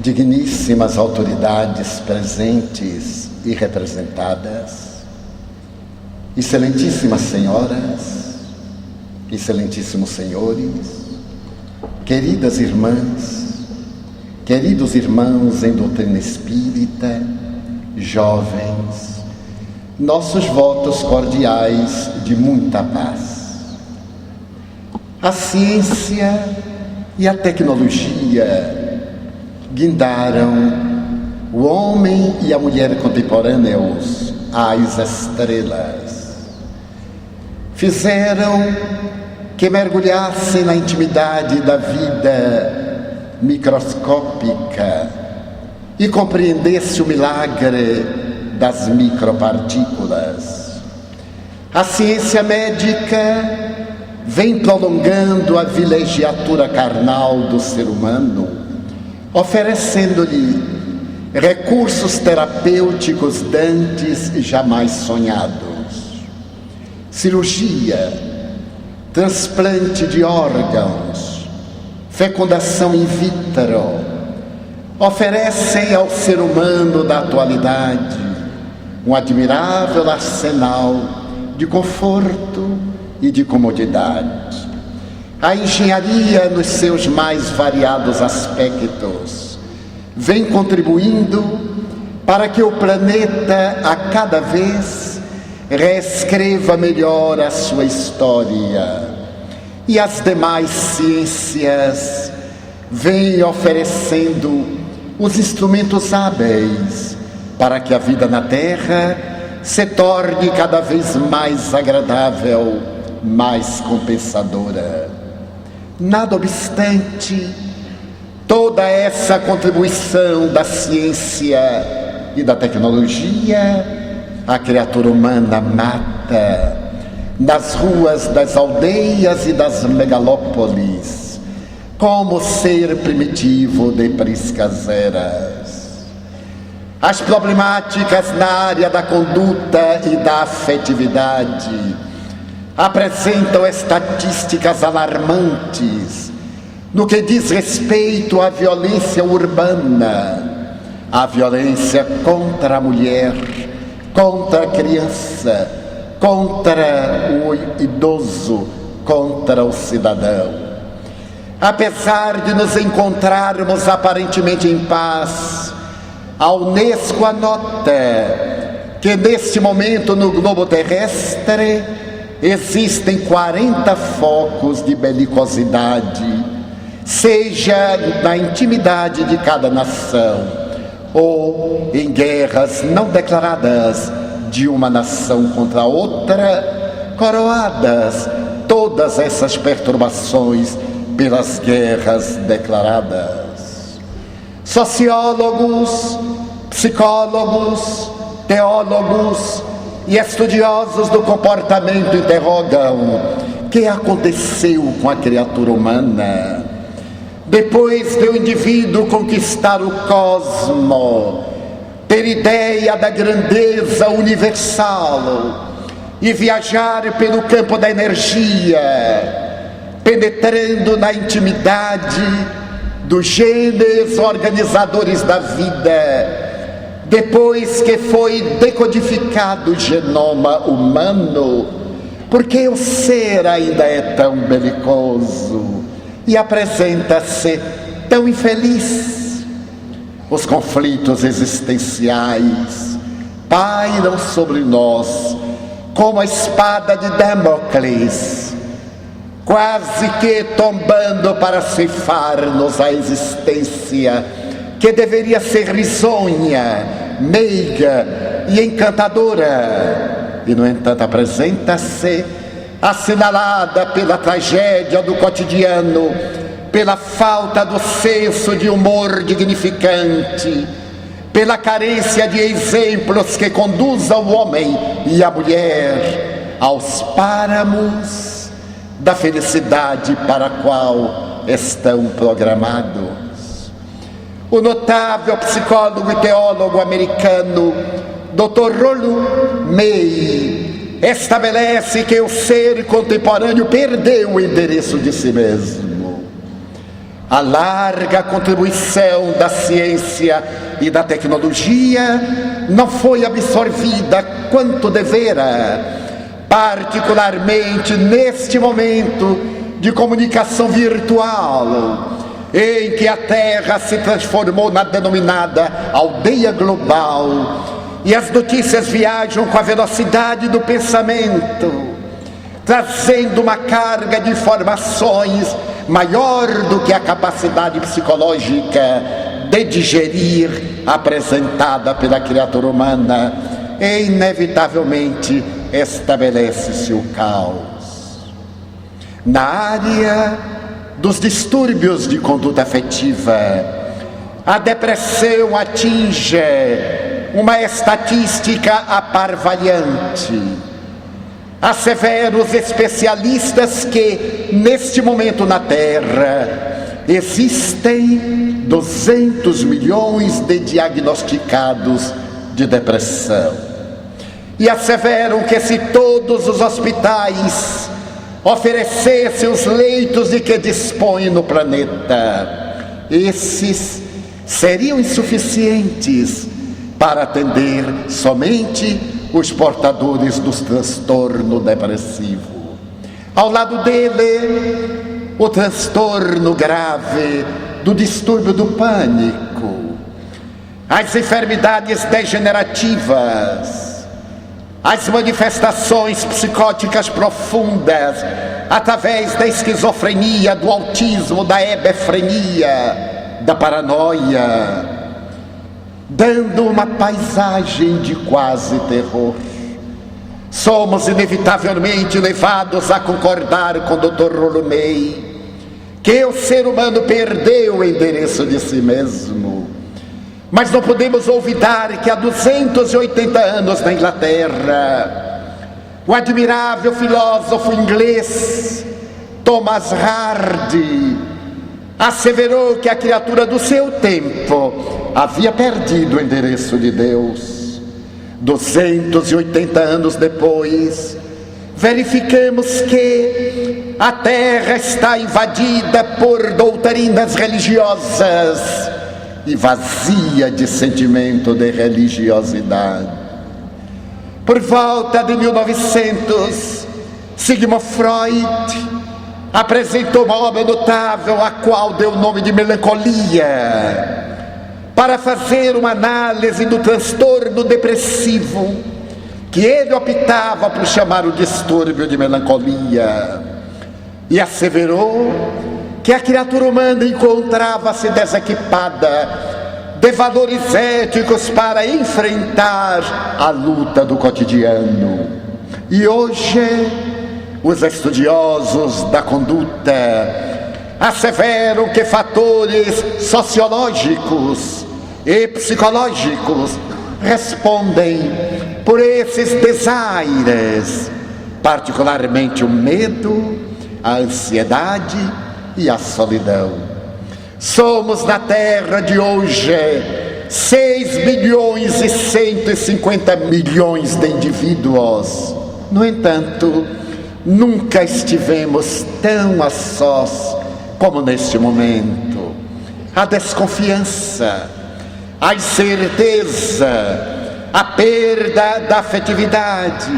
digníssimas autoridades presentes e representadas, excelentíssimas senhoras, excelentíssimos senhores, queridas irmãs, queridos irmãos em doutrina espírita, jovens, nossos votos cordiais de muita paz. A ciência e a tecnologia guindaram o homem e a mulher contemporâneos às estrelas. Fizeram que mergulhassem na intimidade da vida microscópica e compreendesse o milagre das micropartículas. A ciência médica vem prolongando a vilegiatura carnal do ser humano, oferecendo-lhe recursos terapêuticos dantes jamais sonhados. Cirurgia, transplante de órgãos, fecundação in vitro, oferecem ao ser humano da atualidade um admirável arsenal de conforto e de comodidade. A engenharia, nos seus mais variados aspectos, vem contribuindo para que o planeta, a cada vez, reescreva melhor a sua história. E as demais ciências vêm oferecendo os instrumentos hábeis para que a vida na Terra se torne cada vez mais agradável, mais compensadora. Nada obstante, toda essa contribuição da ciência e da tecnologia, a criatura humana mata nas ruas das aldeias e das megalópolis, como ser primitivo de priscas eras. As problemáticas na área da conduta e da afetividade apresentam estatísticas alarmantes no que diz respeito à violência urbana, à violência contra a mulher, contra a criança, contra o idoso, contra o cidadão. Apesar de nos encontrarmos aparentemente em paz, a Unesco anota que neste momento no globo terrestre existem 40 focos de belicosidade, seja na intimidade de cada nação ou em guerras não declaradas de uma nação contra outra, coroadas todas essas perturbações pelas guerras declaradas. Sociólogos, psicólogos, teólogos e estudiosos do comportamento interrogam: o que aconteceu com a criatura humana? Depois de o indivíduo conquistar o cosmo, ter ideia da grandeza universal e viajar pelo campo da energia, penetrando na intimidade dos genes organizadores da vida, depois que foi decodificado o genoma humano, porque o ser ainda é tão belicoso e apresenta-se tão infeliz? Os conflitos existenciais pairam sobre nós como a espada de Damocles, quase que tombando para ceifar-nos a existência, que deveria ser risonha, meiga e encantadora, e no entanto apresenta-se assinalada pela tragédia do cotidiano, pela falta do senso de humor dignificante, pela carência de exemplos que conduzam o homem e a mulher aos páramos da felicidade para a qual estão programados. O notável psicólogo e teólogo americano Dr. Rollo May estabelece que o ser contemporâneo perdeu o endereço de si mesmo. A larga contribuição da ciência e da tecnologia não foi absorvida quanto devera, particularmente neste momento de comunicação virtual, em que a Terra se transformou na denominada aldeia global e as notícias viajam com a velocidade do pensamento, trazendo uma carga de informações maior do que a capacidade psicológica de digerir apresentada pela criatura humana, e inevitavelmente estabelece-se o caos. Na área dos distúrbios de conduta afetiva, a depressão atinge uma estatística aparvalhante. Asseveram os especialistas que, neste momento na Terra, existem 200 milhões de diagnosticados de depressão. E asseveram que se todos os hospitais oferecessem os leitos de que dispõem no planeta, esses seriam insuficientes para atender somente os portadores do transtorno depressivo. Ao lado dele, o transtorno grave do distúrbio do pânico, as enfermidades degenerativas, as manifestações psicóticas profundas através da esquizofrenia, do autismo, da hebefrenia, da paranoia, dando uma paisagem de quase terror. Somos inevitavelmente levados a concordar com o Dr. Rolumei que o ser humano perdeu o endereço de si mesmo. Mas não podemos olvidar que há 280 anos na Inglaterra, o admirável filósofo inglês Thomas Hardy asseverou que a criatura do seu tempo havia perdido o endereço de Deus. 280 anos depois, verificamos que a Terra está invadida por doutrinas religiosas e vazia de sentimento de religiosidade. Por volta de 1900, Sigmund Freud apresentou uma obra notável, a qual deu o nome de Melancolia, para fazer uma análise do transtorno depressivo, que ele optava por chamar o distúrbio de melancolia, e asseverou que a criatura humana encontrava-se desequipada de valores éticos para enfrentar a luta do cotidiano. E hoje, os estudiosos da conduta asseveram que fatores sociológicos e psicológicos respondem por esses desaires, particularmente o medo, a ansiedade e a solidão. Somos na Terra de hoje 6 bilhões e 150 milhões de indivíduos. No entanto, nunca estivemos tão a sós como neste momento. A desconfiança, a incerteza, a perda da afetividade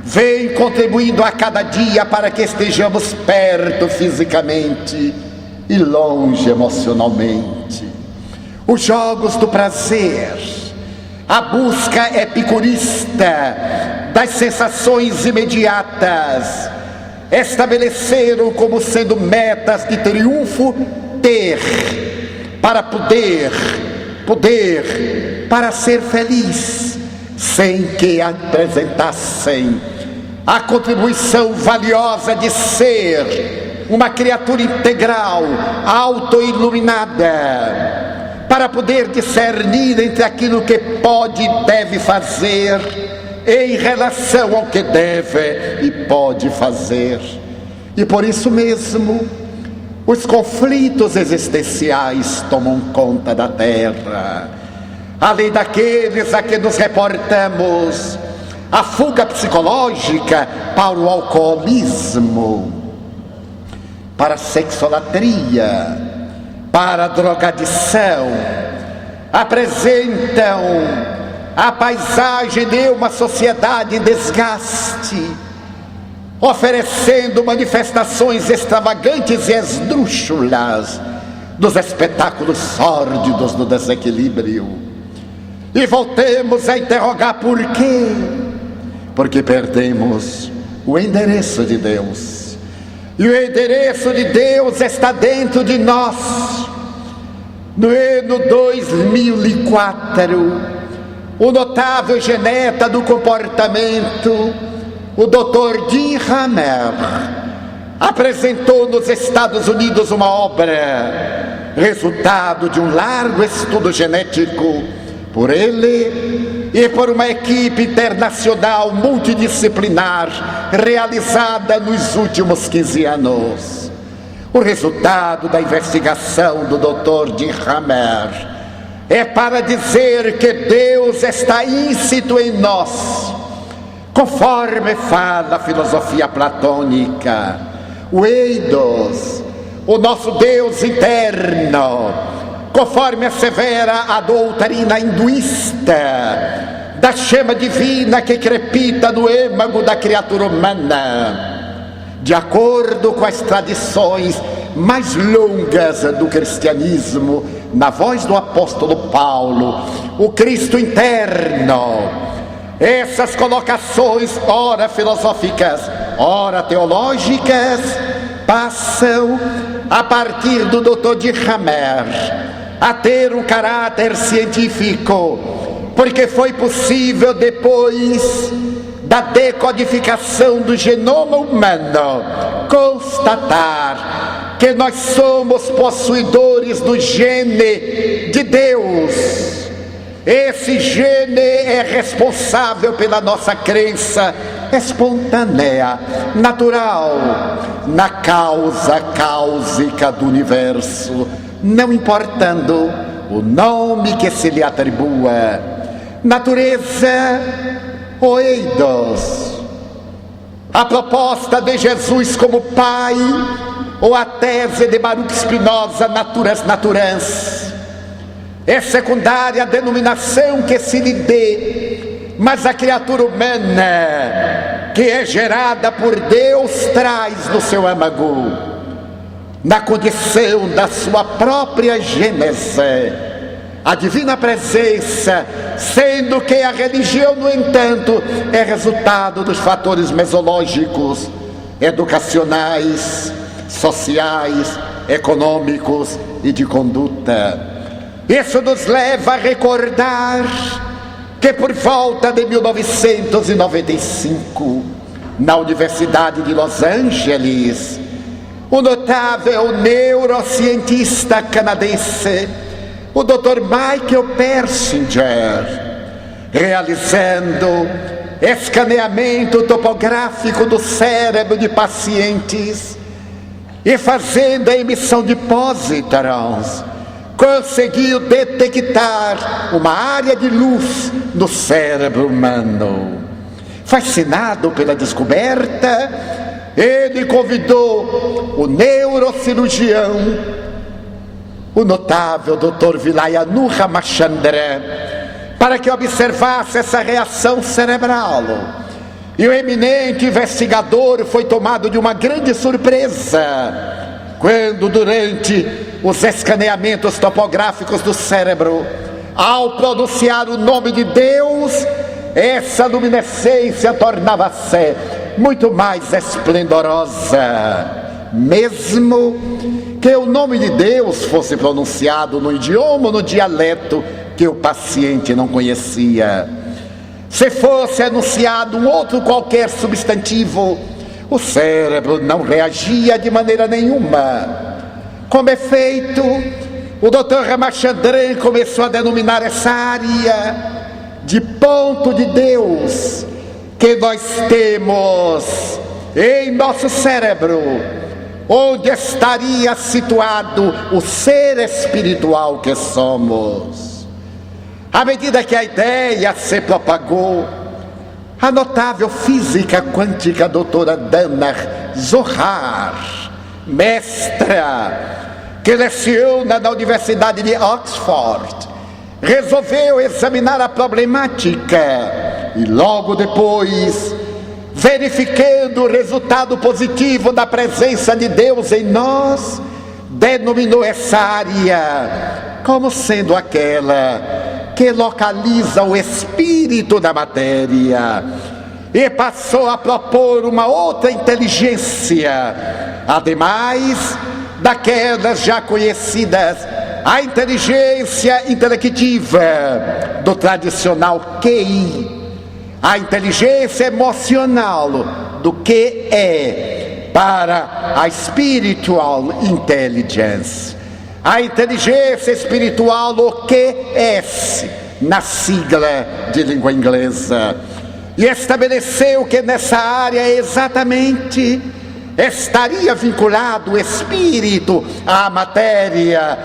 vem contribuindo a cada dia para que estejamos perto fisicamente e longe emocionalmente. Os jogos do prazer, a busca epicurista das sensações imediatas, estabeleceram como sendo metas de triunfo ter, para poder, para ser feliz, sem que apresentassem a contribuição valiosa de ser uma criatura integral, autoiluminada, para poder discernir entre aquilo que pode e deve fazer em relação ao que deve e pode fazer. E por isso mesmo, os conflitos existenciais tomam conta da Terra. Além daqueles a que nos reportamos, a fuga psicológica para o alcoolismo, para a sexolatria, para a drogadição, apresentam a paisagem de uma sociedade em desgaste, oferecendo manifestações extravagantes e esdrúxulas dos espetáculos sórdidos do desequilíbrio. E voltemos a interrogar por quê? Porque perdemos o endereço de Deus. E o endereço de Deus está dentro de nós. No ano 2004, o notável geneta do comportamento, o Dr. Jim Hammer, apresentou nos Estados Unidos uma obra, resultado de um largo estudo genético por ele e por uma equipe internacional multidisciplinar realizada nos últimos 15 anos. O resultado da investigação do Dr. Jim Hammer é para dizer que Deus está íncito em nós, conforme fala a filosofia platônica, o Eidos, o nosso Deus interno, conforme assevera a doutrina hinduísta, da chama divina que crepita no âmago da criatura humana. De acordo com as tradições mais longas do cristianismo, na voz do apóstolo Paulo, o Cristo interno. Essas colocações, ora filosóficas, ora teológicas, passam, a partir do Dr. Jim Hammer, a ter um caráter científico, porque foi possível, depois da decodificação do genoma humano, constatar que nós somos possuidores do gene de Deus. Esse gene é responsável pela nossa crença espontânea, natural, na causa cáusica do universo, não importando o nome que se lhe atribua. Natureza ou Eidos. A proposta de Jesus como Pai, ou a tese de Baruch Spinoza, Naturas Naturans, é secundária a denominação que se lhe dê, mas a criatura humana, que é gerada por Deus, traz no seu âmago, na condição da sua própria gênese, a divina presença, sendo que a religião, no entanto, é resultado dos fatores mesológicos, educacionais, sociais, econômicos e de conduta. Isso nos leva a recordar que por volta de 1995, na Universidade de Los Angeles, o notável neurocientista canadense, o Dr. Michael Persinger, realizando escaneamento topográfico do cérebro de pacientes e fazendo a emissão de pósitrons, conseguiu detectar uma área de luz no cérebro humano. Fascinado pela descoberta, ele convidou o neurocirurgião, o notável Dr. Vilayanu Ramachandra, para que observasse essa reação cerebral. E o eminente investigador foi tomado de uma grande surpresa quando, durante os escaneamentos topográficos do cérebro, ao pronunciar o nome de Deus, essa luminescência tornava-se muito mais esplendorosa, mesmo que o nome de Deus fosse pronunciado no idioma ou no dialeto que o paciente não conhecia. Se fosse anunciado um outro qualquer substantivo, o cérebro não reagia de maneira nenhuma. Como efeito, o Dr. Ramachandran começou a denominar essa área de ponto de Deus que nós temos em nosso cérebro, onde estaria situado o ser espiritual que somos. À medida que a ideia se propagou, a notável física quântica doutora Dana Zohar, mestra que leciona na Universidade de Oxford, resolveu examinar a problemática e logo depois, verificando o resultado positivo da presença de Deus em nós, denominou essa área como sendo aquela que localiza o espírito da matéria e passou a propor uma outra inteligência, ademais daquelas já conhecidas, a inteligência intelectiva do tradicional QI, a inteligência emocional do QE para a spiritual intelligence, a inteligência espiritual, o QS, na sigla de língua inglesa, e estabeleceu que nessa área exatamente estaria vinculado o espírito à matéria,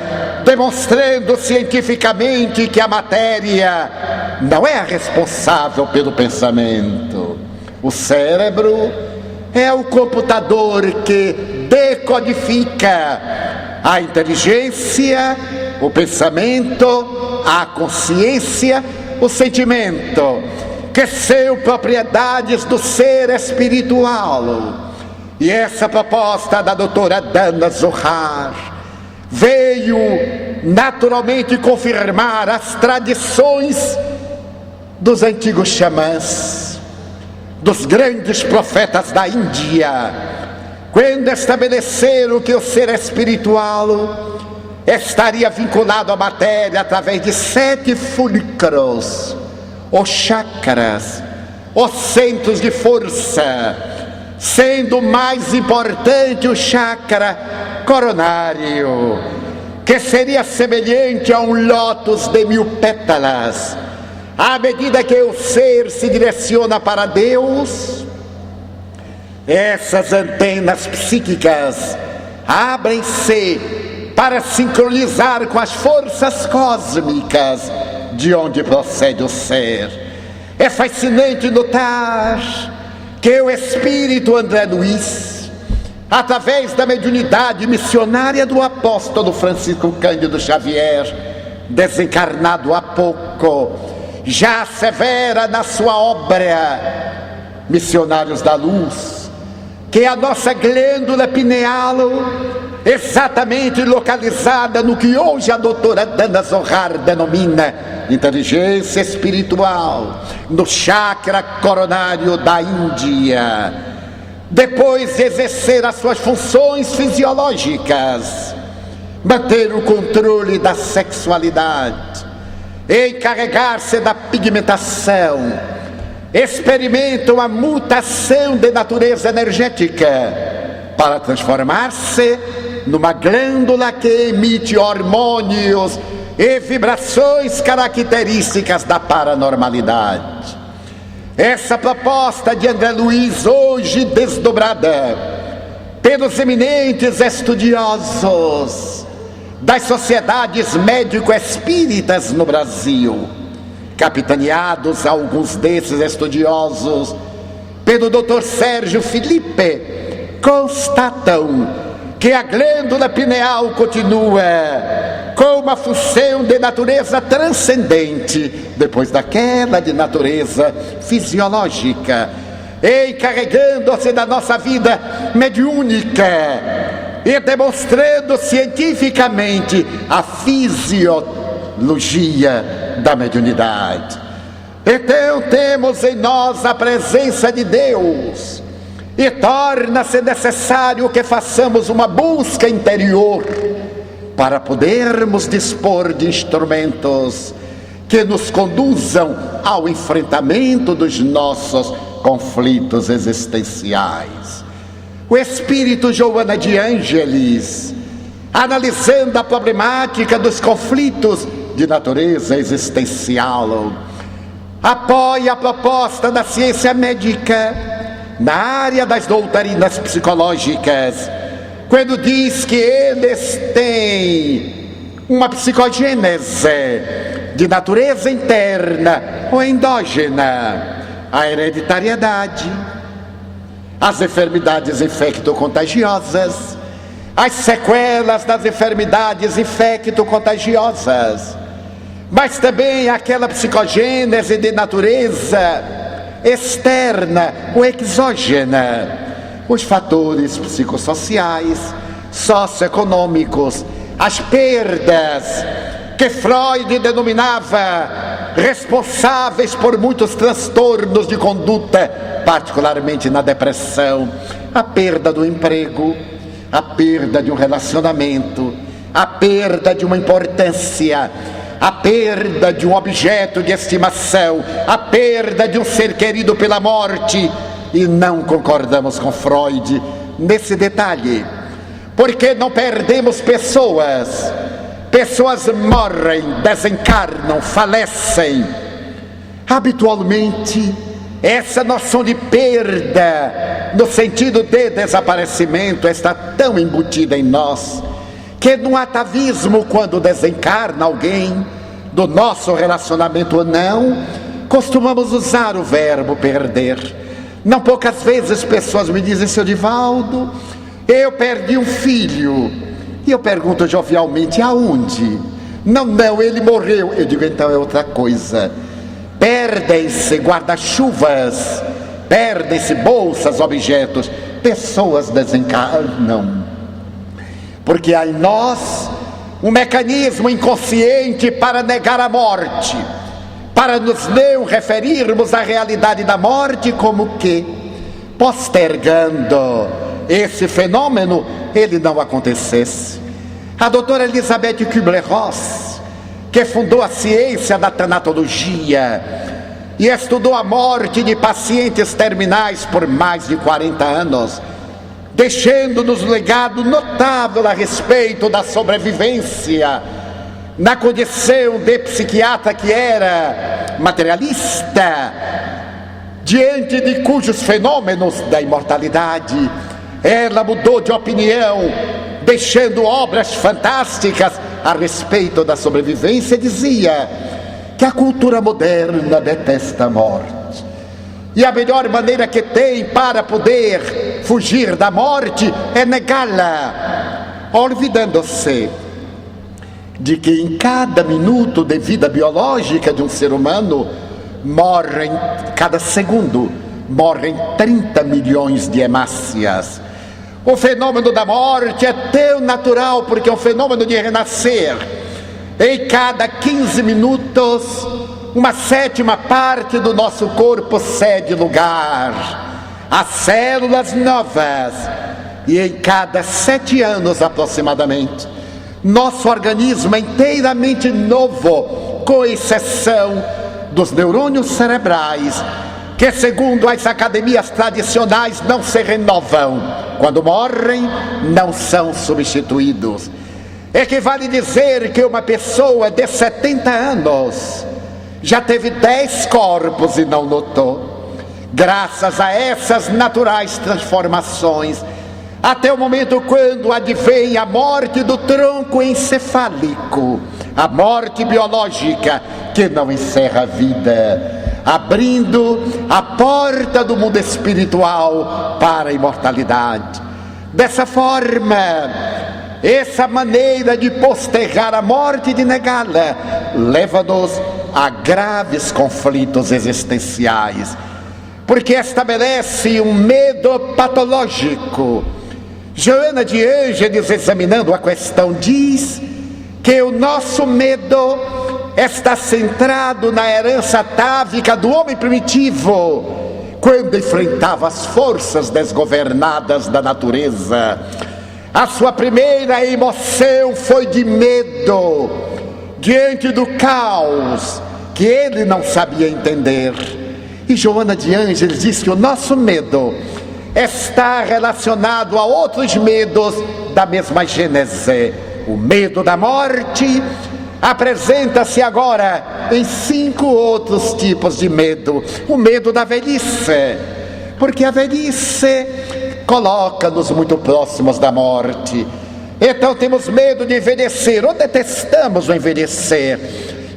demonstrando cientificamente que a matéria não é a responsável pelo pensamento. O cérebro é o computador que decodifica a inteligência, o pensamento, a consciência, o sentimento, que são propriedades do ser espiritual. E essa proposta da doutora Dana Zohar veio naturalmente confirmar as tradições dos antigos xamãs, dos grandes profetas da Índia, quando estabeleceram que o ser espiritual estaria vinculado à matéria através de 7 fulcros, os chakras, os centros de força, sendo mais importante o chakra coronário, que seria semelhante a um lótus de 1000 pétalas. À medida que o ser se direciona para Deus, essas antenas psíquicas abrem-se para sincronizar com as forças cósmicas de onde procede o ser. É fascinante notar que o espírito André Luiz, através da mediunidade missionária do apóstolo Francisco Cândido Xavier, desencarnado há pouco, já assevera na sua obra Missionários da Luz, que a nossa glândula pineal, exatamente localizada no que hoje a doutora Dana Zohar denomina inteligência espiritual, no chakra coronário da Índia, depois de exercer as suas funções fisiológicas, manter o controle da sexualidade, encarregar-se da pigmentação, experimentam a mutação de natureza energética para transformar-se numa glândula que emite hormônios e vibrações características da paranormalidade. Essa proposta de André Luiz, hoje desdobrada pelos eminentes estudiosos das sociedades médico-espíritas no Brasil, capitaneados alguns desses estudiosos pelo Dr. Sérgio Felipe, constatam que a glândula pineal continua com uma função de natureza transcendente, depois daquela de natureza fisiológica, encarregando-se da nossa vida mediúnica e demonstrando cientificamente a fisiologia da mediunidade. Então temos em nós a presença de Deus, e torna-se necessário que façamos uma busca interior para podermos dispor de instrumentos que nos conduzam ao enfrentamento dos nossos conflitos existenciais. O espírito Joana de Ângeles, analisando a problemática dos conflitos de natureza existencial, apoia a proposta da ciência médica na área das doutrinas psicológicas, quando diz que eles têm uma psicogênese de natureza interna ou endógena, a hereditariedade, as enfermidades infecto-contagiosas, as sequelas das enfermidades infecto-contagiosas, mas também aquela psicogênese de natureza externa ou exógena, os fatores psicossociais, socioeconômicos, as perdas que Freud denominava responsáveis por muitos transtornos de conduta, particularmente na depressão, a perda do emprego, a perda de um relacionamento, a perda de uma importância, a perda de um objeto de estimação, a perda de um ser querido pela morte. E não concordamos com Freud nesse detalhe, porque não perdemos pessoas. Pessoas morrem, desencarnam, falecem. Habitualmente, essa noção de perda, no sentido de desaparecimento, está tão embutida em nós, que no atavismo, quando desencarna alguém, do nosso relacionamento ou não, costumamos usar o verbo perder. Não poucas vezes pessoas me dizem: seu Divaldo, eu perdi um filho. E eu pergunto jovialmente: aonde? Não, ele morreu. Eu digo: então é outra coisa. Perdem-se guarda-chuvas, perdem-se bolsas, objetos. Pessoas desencarnam, porque há em nós um mecanismo inconsciente para negar a morte, para nos não referirmos à realidade da morte como que postergando esse fenômeno ele não acontecesse. A doutora Elizabeth Kübler-Ross, que fundou a ciência da tanatologia e estudou a morte de pacientes terminais por mais de 40 anos, deixando-nos um legado notável a respeito da sobrevivência, na condição de psiquiatra que era materialista, diante de cujos fenômenos da imortalidade ela mudou de opinião, deixando obras fantásticas a respeito da sobrevivência. Dizia que a cultura moderna detesta a morte, e a melhor maneira que tem para poder fugir da morte é negá-la, olvidando-se de que em cada minuto de vida biológica de um ser humano morrem, cada segundo, morrem 30 milhões de hemácias. O fenômeno da morte é tão natural, porque é um fenômeno de renascer. Em cada 15 minutos, uma sétima parte do nosso corpo cede lugar a células novas. E em cada 7 anos aproximadamente, nosso organismo é inteiramente novo, com exceção dos neurônios cerebrais, que segundo as academias tradicionais não se renovam. Quando morrem, não são substituídos. Equivale dizer que uma pessoa de 70 anos já teve 10 corpos e não notou. Graças a essas naturais transformações, até o momento quando advém a morte do tronco encefálico, a morte biológica que não encerra a vida, abrindo a porta do mundo espiritual para a imortalidade. Dessa forma, essa maneira de postergar a morte e de negá-la leva-nos a graves conflitos existenciais, porque estabelece um medo patológico. Joana de Ângeles, examinando a questão, diz que o nosso medo está centrado na herança atávica do homem primitivo, quando enfrentava as forças desgovernadas da natureza. A sua primeira emoção foi de medo, diante do caos que ele não sabia entender. E Joana de Ângeles diz que o nosso medo está relacionado a outros medos da mesma gênese. O medo da morte apresenta-se agora em 5 outros tipos de medo. O medo da velhice, porque a velhice coloca-nos muito próximos da morte. Então temos medo de envelhecer, ou detestamos o envelhecer,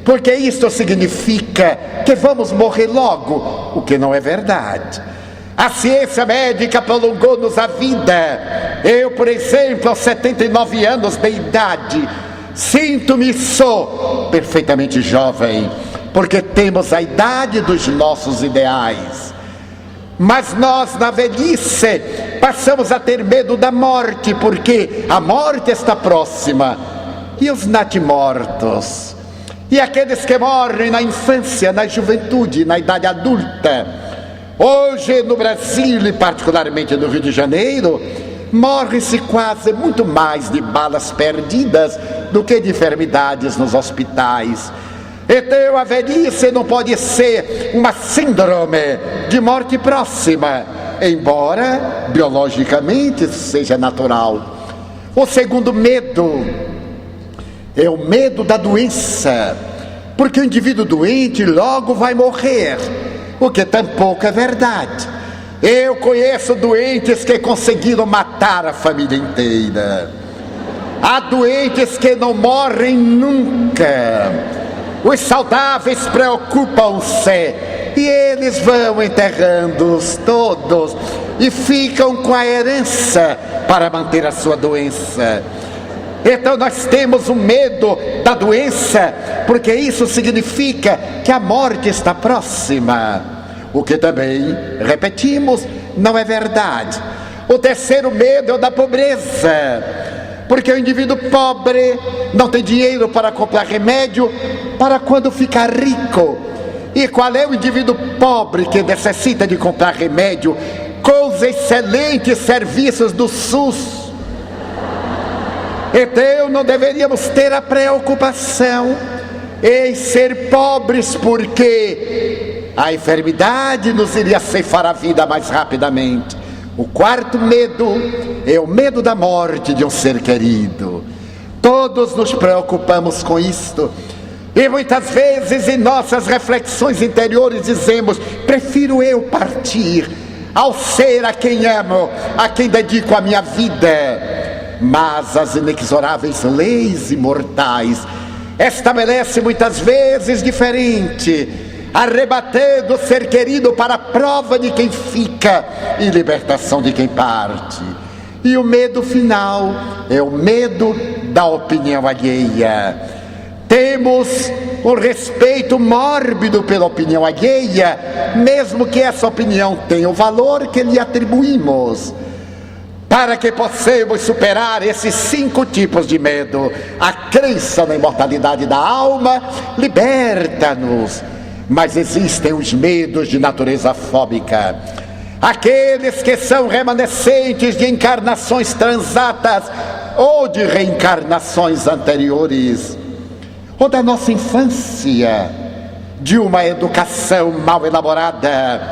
porque isso significa que vamos morrer logo, o que não é verdade. A ciência médica prolongou-nos a vida. Eu, por exemplo, aos 79 anos de idade, sinto-me sou perfeitamente jovem, porque temos a idade dos nossos ideais. Mas nós, na velhice, passamos a ter medo da morte, porque a morte está próxima. E os natimortos? E aqueles que morrem na infância, na juventude, na idade adulta? Hoje, no Brasil, e particularmente no Rio de Janeiro, morre-se quase muito mais de balas perdidas do que de enfermidades nos hospitais. Então, a velhice não pode ser uma síndrome de morte próxima, embora biologicamente seja natural. O segundo medo é o medo da doença, porque o indivíduo doente logo vai morrer, o que tampouco é verdade. Eu conheço doentes que conseguiram matar a família inteira. Há doentes que não morrem nunca. Os saudáveis preocupam-se e eles vão enterrando-os todos e ficam com a herança para manter a sua doença. Então nós temos o medo da doença, porque isso significa que a morte está próxima, o que também, repetimos, não é verdade. O terceiro medo é o da pobreza, porque o indivíduo pobre não tem dinheiro para comprar remédio para quando ficar rico. E qual é o indivíduo pobre que necessita de comprar remédio com os excelentes serviços do SUS? Então não deveríamos ter a preocupação em ser pobres, porque a enfermidade nos iria ceifar a vida mais rapidamente. O quarto medo é o medo da morte de um ser querido. Todos nos preocupamos com isto. E muitas vezes em nossas reflexões interiores dizemos: prefiro eu partir ao ser a quem amo, a quem dedico a minha vida. Mas as inexoráveis leis imortais estabelecem muitas vezes diferente, arrebatando o ser querido para a prova de quem fica e libertação de quem parte. E o medo final é o medo da opinião alheia. Temos um respeito mórbido pela opinião alheia, mesmo que essa opinião tenha o valor que lhe atribuímos. Para que possamos superar esses 5 tipos de medo, a crença na imortalidade da alma liberta-nos. Mas existem os medos de natureza fóbica, aqueles que são remanescentes de encarnações transatas ou de reencarnações anteriores, ou da nossa infância, de uma educação mal elaborada,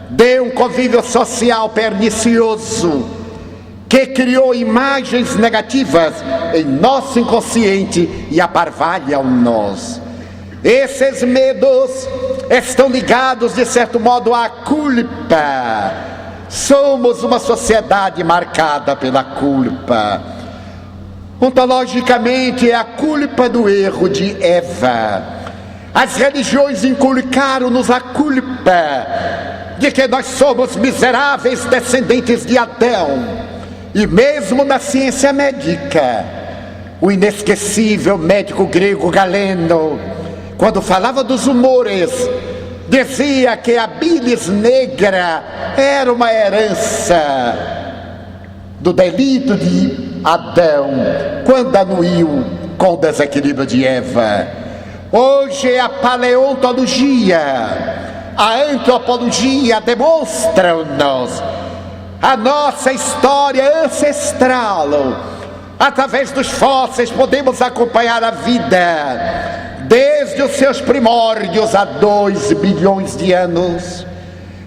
de um convívio social pernicioso, que criou imagens negativas em nosso inconsciente e aparvalham-nos. Esses medos estão ligados, de certo modo, à culpa. Somos uma sociedade marcada pela culpa. Ontologicamente, é a culpa do erro de Eva. As religiões inculcaram-nos a culpa de que nós somos miseráveis descendentes de Adão. E mesmo na ciência médica, o inesquecível médico grego Galeno, quando falava dos humores, dizia que a bilis negra era uma herança do delito de Adão, quando anuiu com o desequilíbrio de Eva. Hoje a paleontologia, a antropologia demonstram-nos a nossa história ancestral. Através dos fósseis podemos acompanhar a vida desde os seus primórdios há 2 bilhões de anos,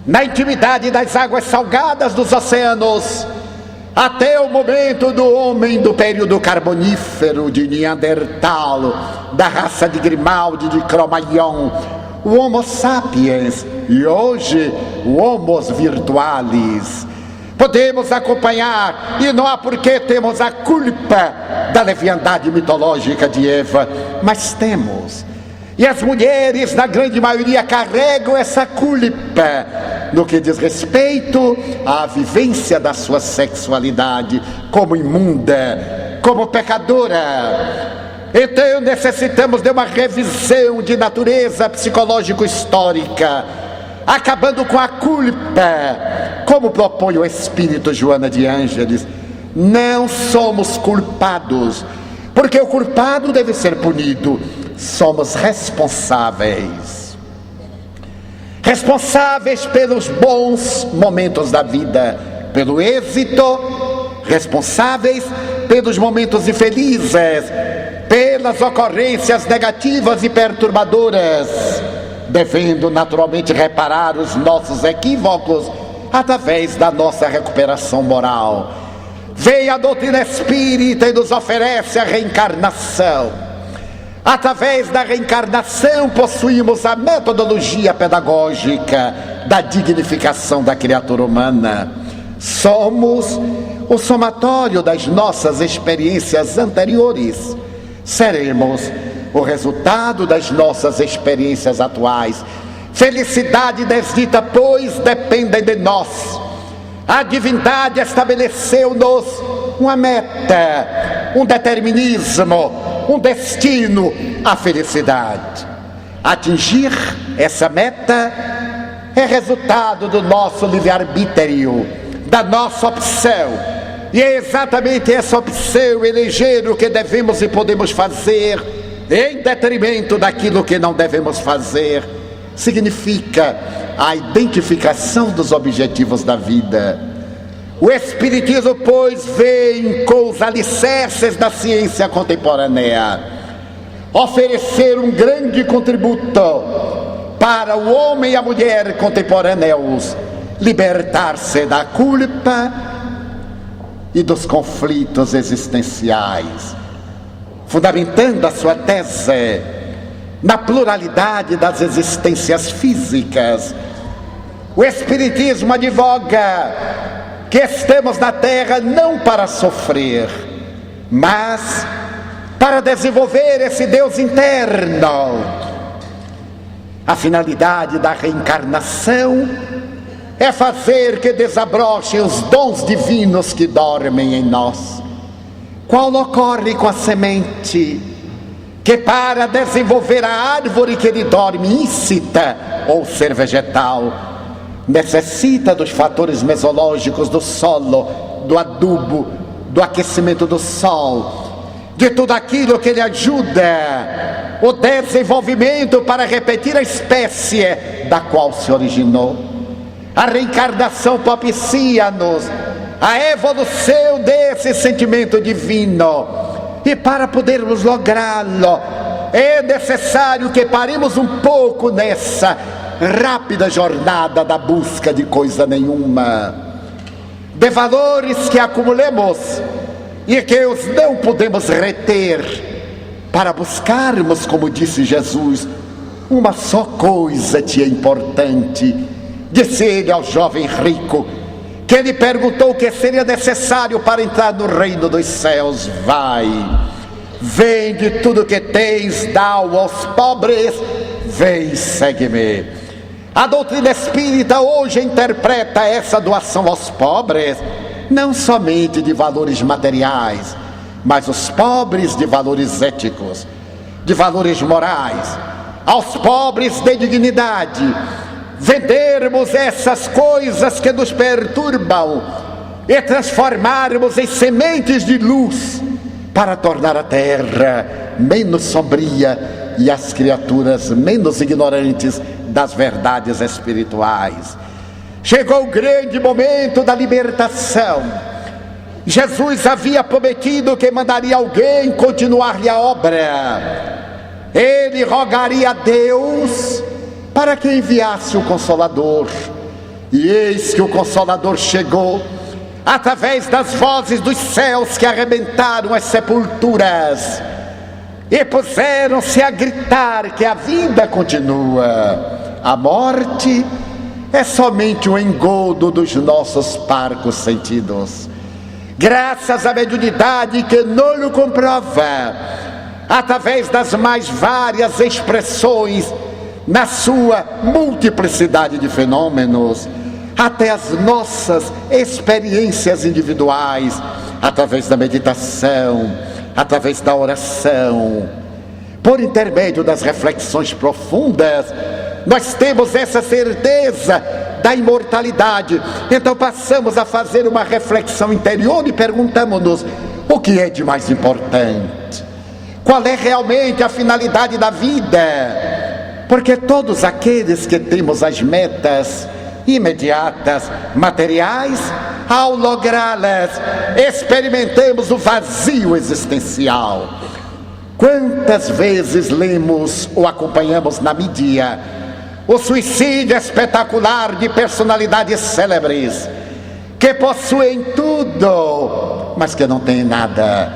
na intimidade das águas salgadas dos oceanos, até o momento do homem do período carbonífero, de Neandertal, da raça de Grimaldi, de Cro-Magnon, o Homo sapiens, e hoje o Homo virtualis. Podemos acompanhar, e não há por que temos a culpa da leviandade mitológica de Eva, mas temos. E as mulheres, na grande maioria, carregam essa culpa, no que diz respeito à vivência da sua sexualidade como imunda, como pecadora. Então necessitamos de uma revisão de natureza psicológico-histórica, acabando com a culpa, como propõe o espírito Joana de Ângeles. Não somos culpados, porque o culpado deve ser punido. Somos responsáveis. Responsáveis pelos bons momentos da vida, pelo êxito, responsáveis pelos momentos infelizes, pelas ocorrências negativas e perturbadoras, devendo naturalmente reparar os nossos equívocos através da nossa recuperação moral. Vem a doutrina espírita e nos oferece a reencarnação. Através da reencarnação possuímos a metodologia pedagógica da dignificação da criatura humana. Somos o somatório das nossas experiências anteriores. Seremos o resultado das nossas experiências atuais. Felicidade desdita, pois, depende de nós. A divindade estabeleceu-nos uma meta, um determinismo, um destino, a felicidade. Atingir essa meta é resultado do nosso livre-arbítrio, da nossa opção. E é exatamente essa opção, eleger o que devemos e podemos fazer, em detrimento daquilo que não devemos fazer, significa a identificação dos objetivos da vida. O Espiritismo, pois, vem com os alicerces da ciência contemporânea oferecer um grande contributo para o homem e a mulher contemporâneos libertar-se da culpa e dos conflitos existenciais, fundamentando a sua tese na pluralidade das existências físicas. O Espiritismo advoga que estamos na Terra não para sofrer, mas para desenvolver esse Deus interno. A finalidade da reencarnação é fazer que desabrochem os dons divinos que dormem em nós. Qual ocorre com a semente, que para desenvolver a árvore que lhe dorme íncita, ou ser vegetal, necessita dos fatores mesológicos do solo, do adubo, do aquecimento do sol, de tudo aquilo que lhe ajuda o desenvolvimento para repetir a espécie da qual se originou. A reencarnação propicia-nos a evolução desse sentimento divino, e para podermos lográ-lo é necessário que paremos um pouco nessa rápida jornada da busca de coisa nenhuma, de valores que acumulemos e que os não podemos reter, para buscarmos, como disse Jesus, uma só coisa te é importante. Disse ele ao jovem rico, que lhe perguntou o que seria necessário para entrar no reino dos céus: vai, vende tudo que tens, dá-o aos pobres, vem, segue-me. A doutrina espírita hoje interpreta essa doação aos pobres não somente de valores materiais, mas os pobres de valores éticos, de valores morais, aos pobres de dignidade. Vendermos essas coisas que nos perturbam e transformarmos em sementes de luz para tornar a terra menos sombria e as criaturas menos ignorantes das verdades espirituais. Chegou o grande momento da libertação. Jesus havia prometido que mandaria alguém continuar-lhe a obra. Ele rogaria a Deus para que enviasse o Consolador. E eis que o Consolador chegou, através das vozes dos céus que arrebentaram as sepulturas e puseram-se a gritar que a vida continua. A morte é somente um engodo dos nossos parcos sentidos. Graças à mediunidade que não o comprova, através das mais várias expressões, na sua multiplicidade de fenômenos, até as nossas experiências individuais, através da meditação, através da oração, por intermédio das reflexões profundas, nós temos essa certeza da imortalidade. Então passamos a fazer uma reflexão interior e perguntamos-nos: o que é de mais importante? Qual é realmente a finalidade da vida? Porque todos aqueles que temos as metas imediatas, materiais, ao lográ-las, experimentamos o vazio existencial. Quantas vezes lemos ou acompanhamos na mídia o suicídio espetacular de personalidades célebres que possuem tudo, mas que não têm nada,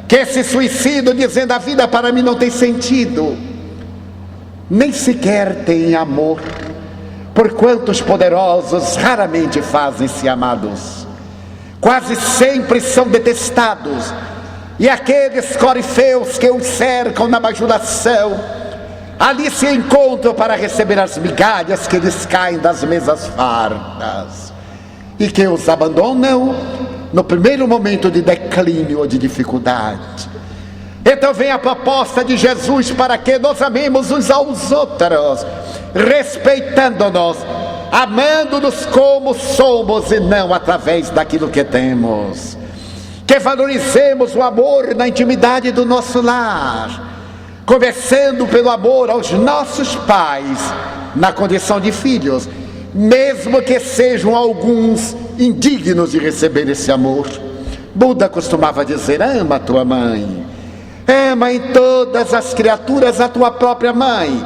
que se suicidam dizendo: a vida para mim não tem sentido. Nem sequer têm amor, porquanto os poderosos raramente fazem-se amados, quase sempre são detestados, e aqueles corifeus que os cercam na bajulação, ali se encontram para receber as migalhas que lhes caem das mesas fartas, e que os abandonam no primeiro momento de declínio ou de dificuldade. Então vem a proposta de Jesus para que nós amemos uns aos outros, respeitando-nos, amando-nos como somos e não através daquilo que temos. Que valorizemos o amor na intimidade do nosso lar, conversando pelo amor aos nossos pais na condição de filhos, mesmo que sejam alguns indignos de receber esse amor. Buda costumava dizer: ama a tua mãe, ama em todas as criaturas a tua própria mãe,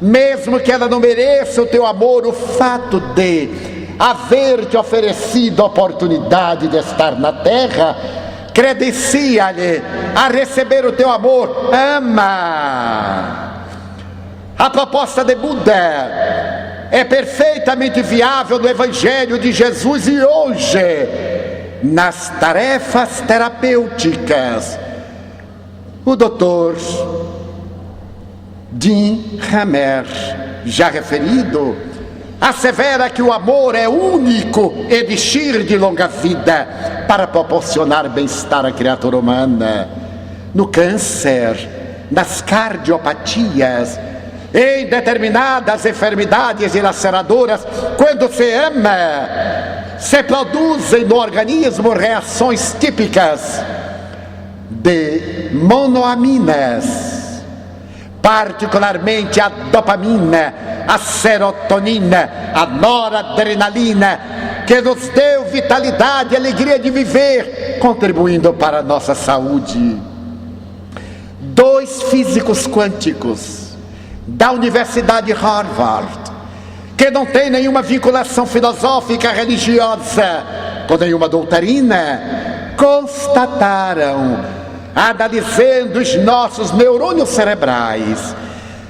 mesmo que ela não mereça o teu amor. O fato de haver te oferecido a oportunidade de estar na terra credencia-lhe a receber o teu amor. Ama. A proposta de Buda é perfeitamente viável no Evangelho de Jesus e hoje, nas tarefas terapêuticas. O doutor Jim Hammer, já referido, assevera que o amor é o único elixir de longa vida para proporcionar bem-estar à criatura humana. No câncer, nas cardiopatias, em determinadas enfermidades dilaceradoras, quando se ama, se produzem no organismo reações típicas de monoaminas, particularmente a dopamina, a serotonina, a noradrenalina, que nos deu vitalidade e alegria de viver, contribuindo para a nossa saúde. 2 físicos quânticos da Universidade Harvard, que não tem nenhuma vinculação filosófica religiosa com nenhuma doutrina, constataram, analisando os nossos neurônios cerebrais,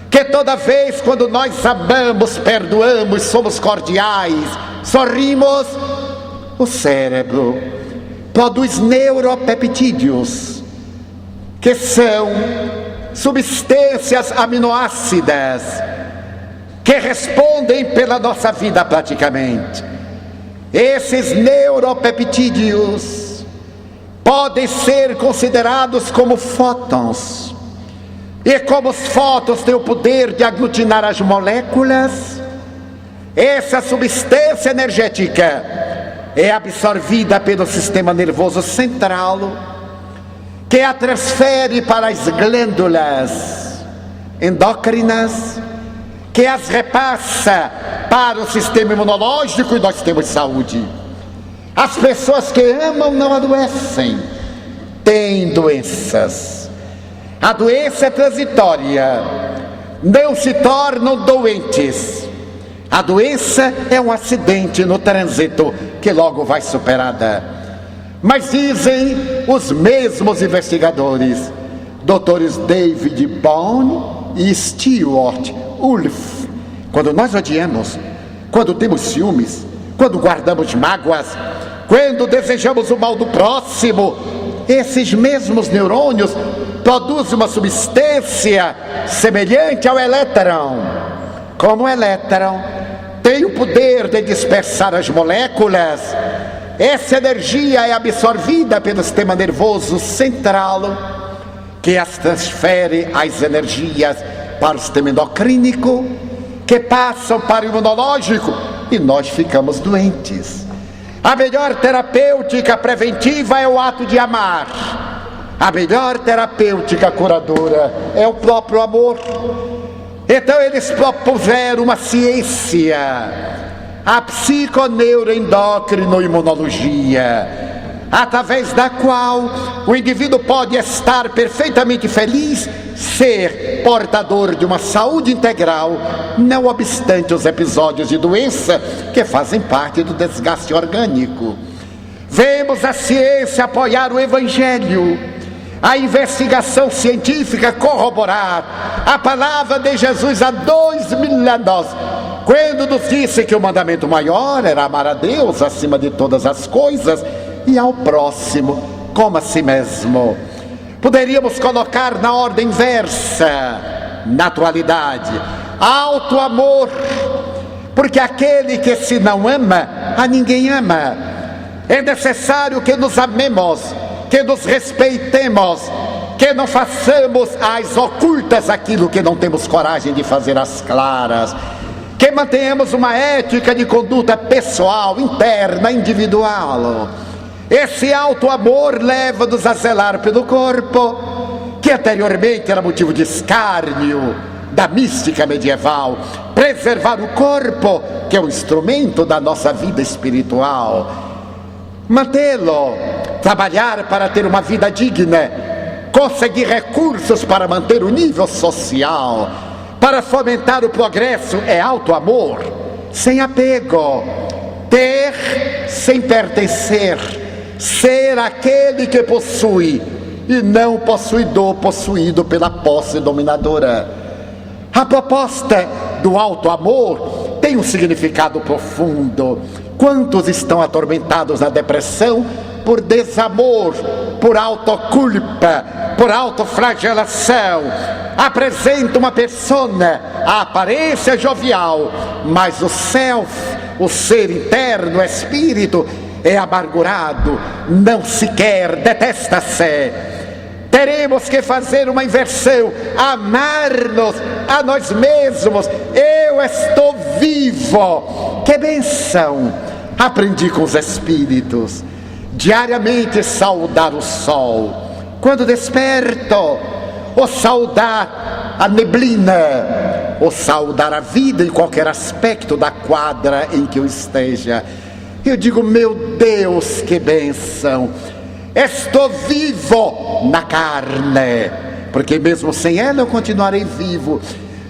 que toda vez quando nós amamos, perdoamos, somos cordiais, sorrimos, o cérebro produz neuropeptídeos, que são substâncias aminoácidas que respondem pela nossa vida praticamente. Esses neuropeptídeos podem ser considerados como fótons, e como os fótons têm o poder de aglutinar as moléculas, essa substância energética é absorvida pelo sistema nervoso central, que a transfere para as glândulas endócrinas, que as repassa para o sistema imunológico, e nós temos saúde. As pessoas que amam não adoecem, têm doenças. A doença é transitória, não se tornam doentes. A doença é um acidente no trânsito que logo vai superada. Mas dizem os mesmos investigadores, doutores David Bohm e Stewart Wolf, quando nós odiamos, quando temos ciúmes, quando guardamos mágoas, quando desejamos o mal do próximo, esses mesmos neurônios produzem uma substância semelhante ao elétron. Como o elétron tem o poder de dispersar as moléculas. Essa energia é absorvida pelo sistema nervoso central, que as transfere as energias para o sistema endocrínico, que passam para o imunológico e nós ficamos doentes. A melhor terapêutica preventiva é o ato de amar. A melhor terapêutica curadora é o próprio amor. Então eles propuseram uma ciência, a psiconeuroendocrinoimunologia, através da qual o indivíduo pode estar perfeitamente feliz, ser portador de uma saúde integral, não obstante os episódios de doença que fazem parte do desgaste orgânico. Vemos a ciência apoiar o Evangelho, a investigação científica corroborar a palavra de Jesus há 2000 anos, quando nos disse que o mandamento maior era amar a Deus acima de todas as coisas e ao próximo como a si mesmo. Poderíamos colocar na ordem inversa, na atualidade, alto amor, porque aquele que se não ama, a ninguém ama. É necessário que nos amemos, que nos respeitemos, que não façamos às ocultas aquilo que não temos coragem de fazer às claras, que mantenhamos uma ética de conduta pessoal, interna, individual. Esse alto amor leva-nos a zelar pelo corpo, que anteriormente era motivo de escárnio da mística medieval. Preservar o corpo, que é o instrumento da nossa vida espiritual. Mantê-lo, trabalhar para ter uma vida digna, conseguir recursos para manter o nível social, para fomentar o progresso, é alto amor, sem apego, ter sem pertencer, ser aquele que possui e não o possuidor possuído pela posse dominadora. A proposta do alto amor tem um significado profundo. Quantos estão atormentados na depressão por desamor, por autoculpa, por autoflagelação? Apresenta uma persona, a aparência jovial, mas o self, o ser interno, o espírito, é amargurado, não se quer, detesta-se. Teremos que fazer uma inversão, amar-nos a nós mesmos. Eu estou vivo, que bênção! Aprendi com os espíritos, diariamente saudar o sol, quando desperto, ou saudar a neblina, ou saudar a vida em qualquer aspecto da quadra em que eu esteja. Eu digo, meu Deus, que bênção! Estou vivo na carne, porque mesmo sem ela eu continuarei vivo.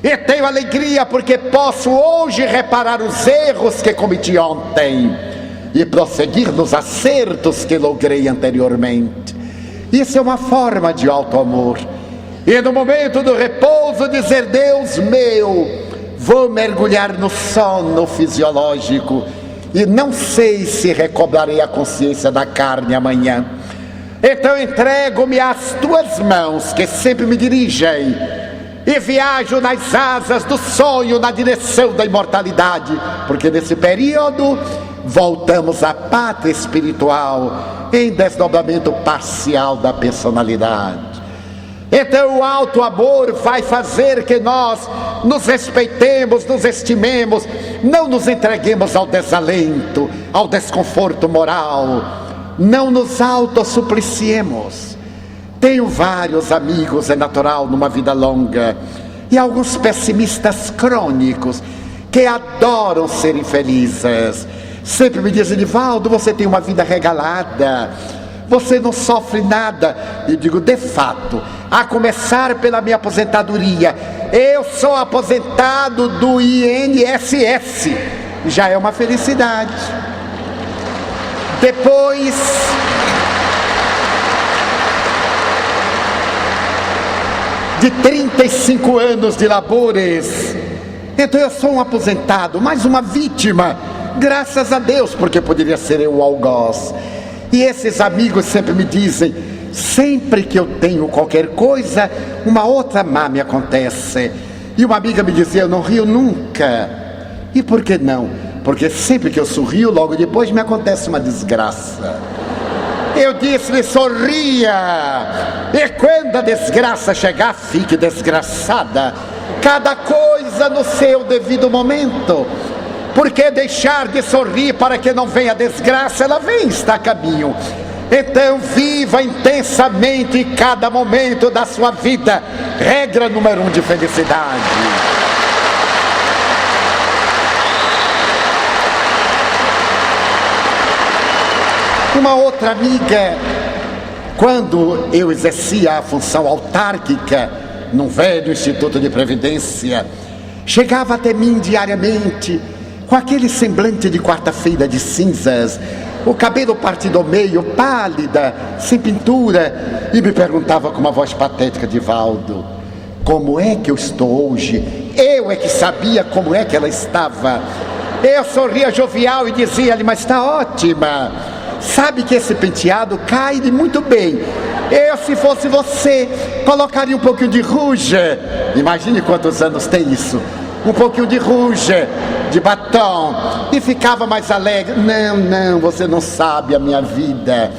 E tenho alegria porque posso hoje reparar os erros que cometi ontem e prosseguir nos acertos que logrei anteriormente. Isso é uma forma de alto amor. E no momento do repouso dizer, Deus meu, vou mergulhar no sono fisiológico e não sei se recobrarei a consciência da carne amanhã. Então entrego-me às tuas mãos que sempre me dirigem e viajo nas asas do sonho na direção da imortalidade, porque nesse período voltamos à pátria espiritual em desdobramento parcial da personalidade. Então o alto amor vai fazer que nós nos respeitemos, nos estimemos, não nos entreguemos ao desalento, ao desconforto moral, não nos autossupliciemos. Tenho vários amigos, é natural numa vida longa, e alguns pessimistas crônicos que adoram ser infelizes. Sempre me dizem, Nivaldo, você tem uma vida regalada, você não sofre nada. E digo, de fato, a começar pela minha aposentadoria, eu sou aposentado do INSS, já é uma felicidade. Depois de 35 anos de labores, então eu sou um aposentado, mais uma vítima, graças a Deus, porque poderia ser eu o algoz. E esses amigos sempre me dizem, sempre que eu tenho qualquer coisa, uma outra má me acontece. E uma amiga me dizia, eu não rio nunca, E por que não? Porque sempre que eu sorrio, logo depois me acontece uma desgraça. Eu disse-lhe: sorria, e quando a desgraça chegar, fique desgraçada. Cada coisa no seu devido momento. Porque deixar de sorrir para que não venha a desgraça? Ela vem, está a caminho. Então viva intensamente cada momento da sua vida. Regra número 1 de felicidade. Uma outra amiga, quando eu exercia a função autárquica num velho Instituto de Previdência, chegava até mim diariamente com aquele semblante de quarta-feira de cinzas, o cabelo partido ao meio, pálida, sem pintura, e me perguntava com uma voz patética: Divaldo, como é que eu estou hoje? Eu é que sabia como é que ela estava. Eu sorria jovial e dizia-lhe: mas está ótima. Sabe que esse penteado cai-lhe muito bem. Eu, se fosse você, colocaria um pouquinho de rouge. Imagine quantos anos tem isso. Um pouquinho de rouge, de batom, e ficava mais alegre. Não, você não sabe a minha vida.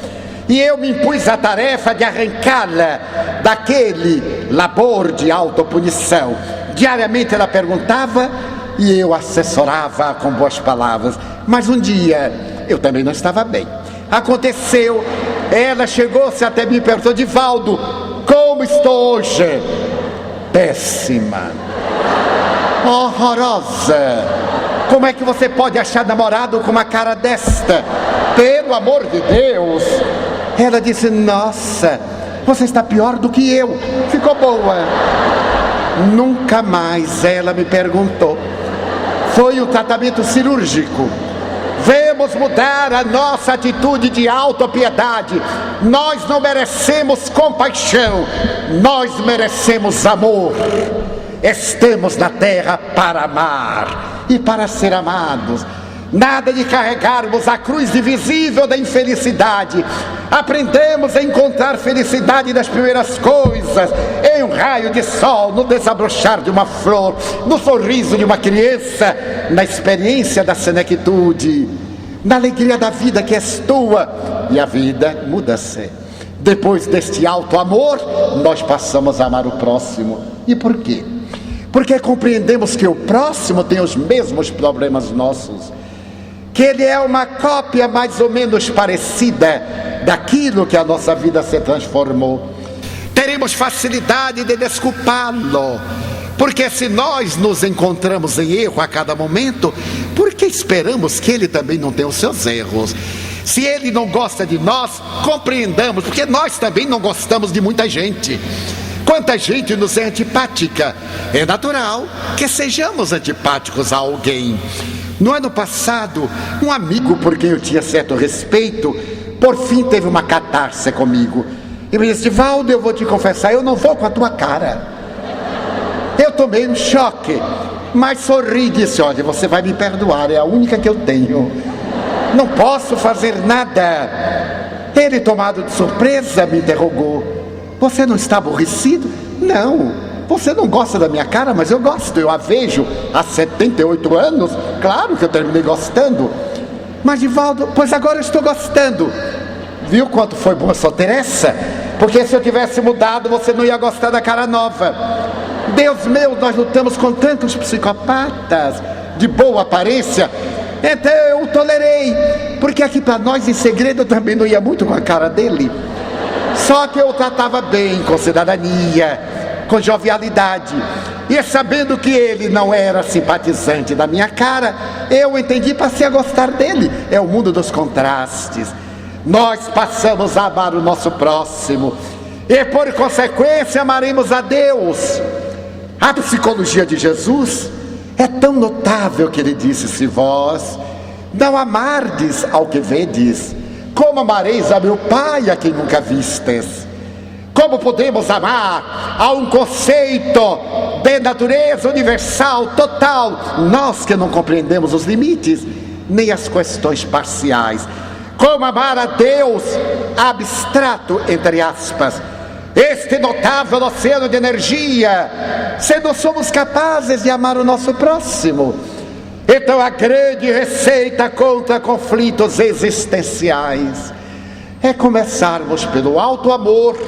E eu me impus a tarefa de arrancá-la daquele labor de autopunição. Diariamente ela perguntava e eu assessorava com boas palavras. Mas um dia eu também não estava bem. Aconteceu, ela chegou-se até mim e perguntou: Divaldo, como estou hoje? Péssima, horrorosa. Como é que você pode achar namorado com uma cara desta? Pelo amor de Deus. Ela disse: nossa, você está pior do que eu. Ficou boa. Nunca mais ela me perguntou. Foi um tratamento cirúrgico. Vamos mudar a nossa atitude de autopiedade. Nós não merecemos compaixão, nós merecemos amor. Estamos na terra para amar e para ser amados. Nada de carregarmos a cruz invisível da infelicidade. Aprendemos a encontrar felicidade nas primeiras coisas, em um raio de sol, no desabrochar de uma flor, no sorriso de uma criança, na experiência da senectude, na alegria da vida que és tua. E a vida muda-se. Depois deste alto amor, nós passamos a amar o próximo. E por quê? Porque compreendemos que o próximo tem os mesmos problemas nossos, que ele é uma cópia mais ou menos parecida daquilo que a nossa vida se transformou. Teremos facilidade de desculpá-lo, porque se nós nos encontramos em erro a cada momento, por que esperamos que ele também não tenha os seus erros? Se ele não gosta de nós, compreendamos, porque nós também não gostamos de muita gente. Quanta gente nos é antipática. É natural que sejamos antipáticos a alguém. No ano passado, um amigo por quem eu tinha certo respeito, por fim teve uma catarse comigo. E me disse: Divaldo, eu vou te confessar, eu não vou com a tua cara. Eu tomei um choque, mas sorri e disse: olha, você vai me perdoar, é a única que eu tenho. Não posso fazer nada. Ele, tomado de surpresa, me interrogou: você não está aborrecido? Não. Você não gosta da minha cara, mas eu gosto, eu a vejo há 78 anos, claro que eu terminei gostando. Mas Divaldo, pois agora eu estou gostando. Viu quanto foi boa sua Teresa? Porque se eu tivesse mudado, você não ia gostar da cara nova. Deus meu, nós lutamos com tantos psicopatas de boa aparência, então eu o tolerei, porque aqui para nós em segredo eu também não ia muito com a cara dele. Só que eu o tratava bem, com cidadania, com jovialidade. E sabendo que ele não era simpatizante da minha cara, eu entendi e passei a gostar dele. É o mundo dos contrastes. Nós passamos a amar o nosso próximo e por consequência amaremos a Deus. A psicologia de Jesus é tão notável que ele disse: se vós não amardes ao que vedes, como amareis a meu Pai a quem nunca vistes? Como podemos amar a um conceito de natureza universal, total, nós que não compreendemos os limites, nem as questões parciais? Como amar a Deus abstrato, entre aspas, este notável oceano de energia, se não somos capazes de amar o nosso próximo? Então a grande receita contra conflitos existenciais é começarmos pelo alto amor,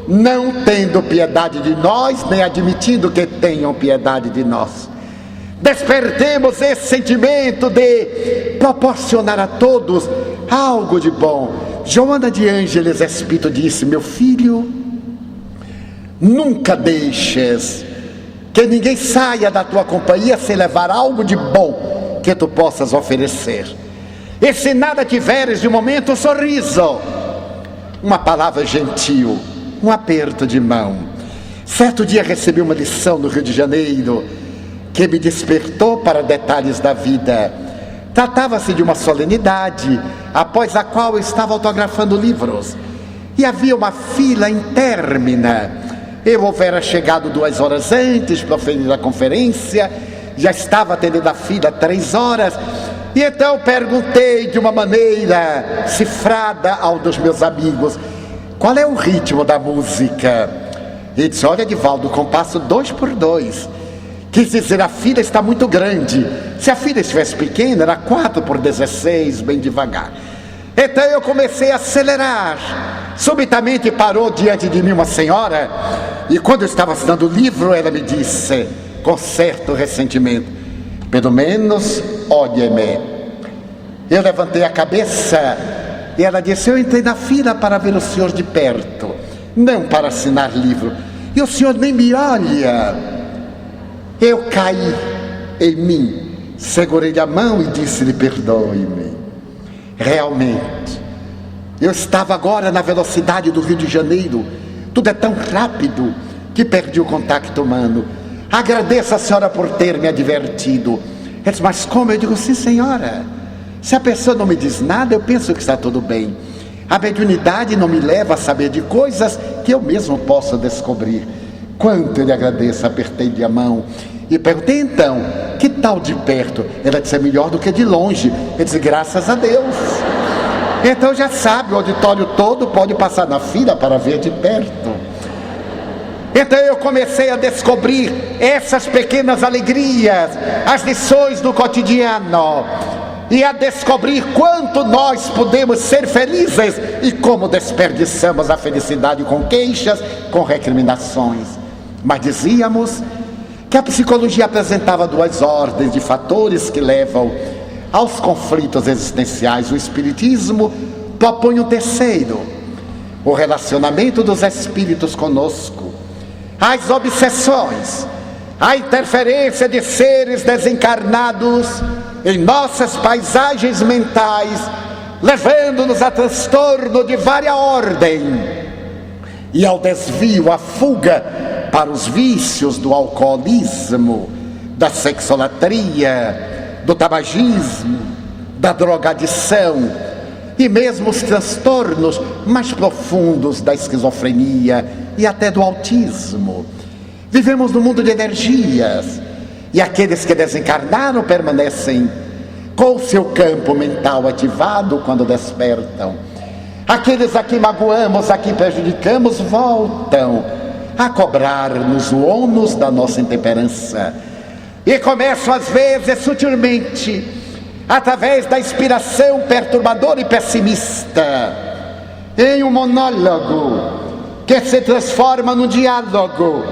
não tendo piedade de nós, nem admitindo que tenham piedade de nós. Despertemos esse sentimento de proporcionar a todos algo de bom. Joana de Ângeles Espírito disse: meu filho, nunca deixes que ninguém saia da tua companhia sem levar algo de bom que tu possas oferecer. E se nada tiveres de momento, um sorriso, uma palavra gentil, um aperto de mão. Certo dia recebi uma lição no Rio de Janeiro que me despertou para detalhes da vida. Tratava-se de uma solenidade após a qual eu estava autografando livros e havia uma fila intermina. Eu houvera chegado 2 horas antes para oferecer a conferência, já estava atendendo a fila 3 horas, e então perguntei de uma maneira cifrada a um dos meus amigos: qual é o ritmo da música? Ele disse: olha, Edivaldo, compasso 2x2. Quis dizer, a fila está muito grande. Se a fila estivesse pequena, era 4x16, bem devagar. Então eu comecei a acelerar. Subitamente parou diante de mim uma senhora, e quando eu estava assinando o livro, ela me disse, com certo ressentimento: pelo menos olhe-me. Eu levantei a cabeça e ela disse: eu entrei na fila para ver o senhor de perto, não para assinar livro, e o senhor nem me olha. Eu caí em mim, segurei-lhe a mão e disse-lhe: perdoe-me. Realmente, eu estava agora na velocidade do Rio de Janeiro, tudo é tão rápido que perdi o contato humano. Agradeço a senhora por ter me advertido. Ele disse: mas como? Eu digo: sim, senhora. Se a pessoa não me diz nada, eu penso que está tudo bem. A mediunidade não me leva a saber de coisas que eu mesmo posso descobrir. Quanto eu lhe agradeço. Apertei-lhe a mão e perguntei: então, que tal de perto? Ela disse: é melhor do que de longe. Eu disse: graças a Deus. Então já sabe, o auditório todo pode passar na fila para ver de perto. Então eu comecei a descobrir essas pequenas alegrias, as lições do cotidiano, e a descobrir quanto nós podemos ser felizes e como desperdiçamos a felicidade com queixas, com recriminações. Mas dizíamos que a psicologia apresentava 2 ordens de fatores que levam aos conflitos existenciais. O espiritismo propõe um terceiro: o relacionamento dos espíritos conosco, as obsessões, a interferência de seres desencarnados em nossas paisagens mentais, levando-nos a transtorno de vária ordem e ao desvio, à fuga para os vícios do alcoolismo, da sexolatria, do tabagismo, da drogadição e mesmo os transtornos mais profundos da esquizofrenia e até do autismo. Vivemos num mundo de energias, e aqueles que desencarnaram permanecem com o seu campo mental ativado quando despertam. Aqueles a quem magoamos, a quem prejudicamos, voltam a cobrar-nos o ônus da nossa intemperança. E começam às vezes sutilmente, através da inspiração perturbadora e pessimista, em um monólogo que se transforma num diálogo,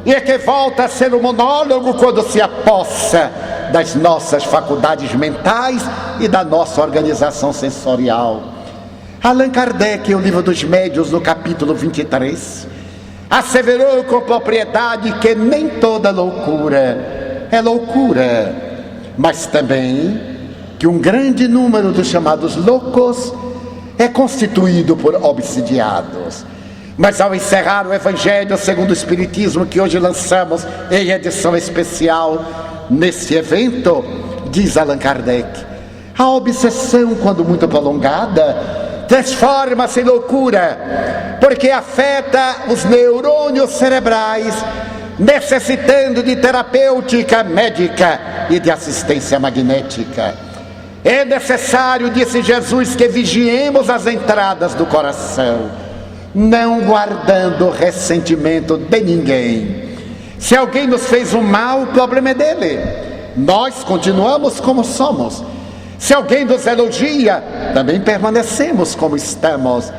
e que volta a ser um monólogo quando se apossa das nossas faculdades mentais e da nossa organização sensorial. Allan Kardec, em O Livro dos Médiuns, no capítulo 23, asseverou com propriedade que nem toda loucura é loucura, mas também que um grande número dos chamados loucos é constituído por obsidiados. Mas ao encerrar o Evangelho segundo o Espiritismo, que hoje lançamos em edição especial, nesse evento, diz Allan Kardec: a obsessão, quando muito prolongada, transforma-se em loucura, porque afeta os neurônios cerebrais, necessitando de terapêutica médica e de assistência magnética. É necessário, disse Jesus, que vigiemos as entradas do coração, não guardando ressentimento de ninguém. Se alguém nos fez um mal, o problema é dele. nós continuamos como somos. Se alguém nos elogia, também permanecemos como estamos.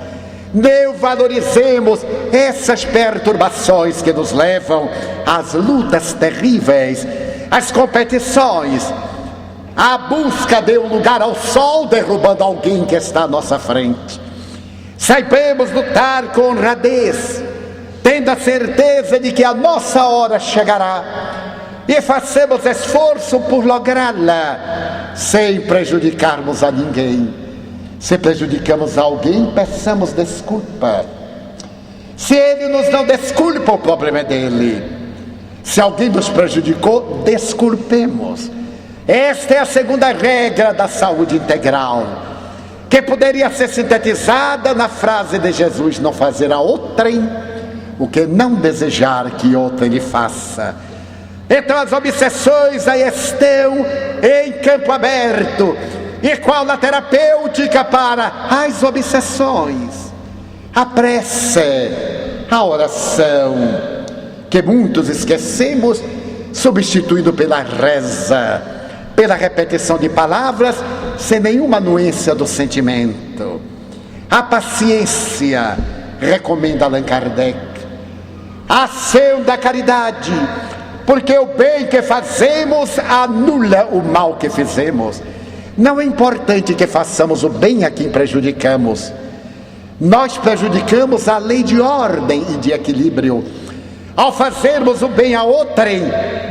Não valorizemos essas perturbações que nos levam às lutas terríveis, às competições, à busca de um lugar ao sol, derrubando alguém que está à nossa frente. Saibamos lutar com honradez, tendo a certeza de que a nossa hora chegará, e façamos esforço por lográ-la, sem prejudicarmos a ninguém. Se prejudicamos alguém, peçamos desculpa. Se ele nos não desculpa, o problema é dele. Se alguém nos prejudicou, desculpemos. Esta é a segunda regra da saúde integral, que poderia ser sintetizada na frase de Jesus: não fazer a outrem o que não desejar que outrem lhe faça. Então as obsessões aí estão em campo aberto. E qual a terapêutica para as obsessões? A prece, a oração, que muitos esquecemos, substituído pela reza, pela repetição de palavras sem nenhuma nuance do sentimento. A paciência, recomenda Allan Kardec. A ação da caridade, porque o bem que fazemos anula o mal que fizemos. Não é importante que façamos o bem a quem prejudicamos. Nós prejudicamos a lei de ordem e de equilíbrio. Ao fazermos o bem a outrem,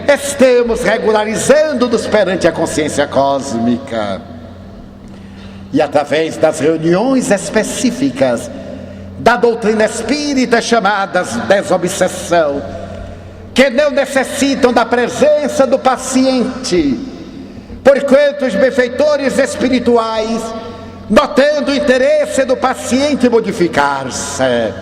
estamos regularizando-nos perante a consciência cósmica. E através das reuniões específicas da doutrina espírita, chamadas desobsessão, que não necessitam da presença do paciente, porquanto os benfeitores espirituais, notando o interesse do paciente modificar-se,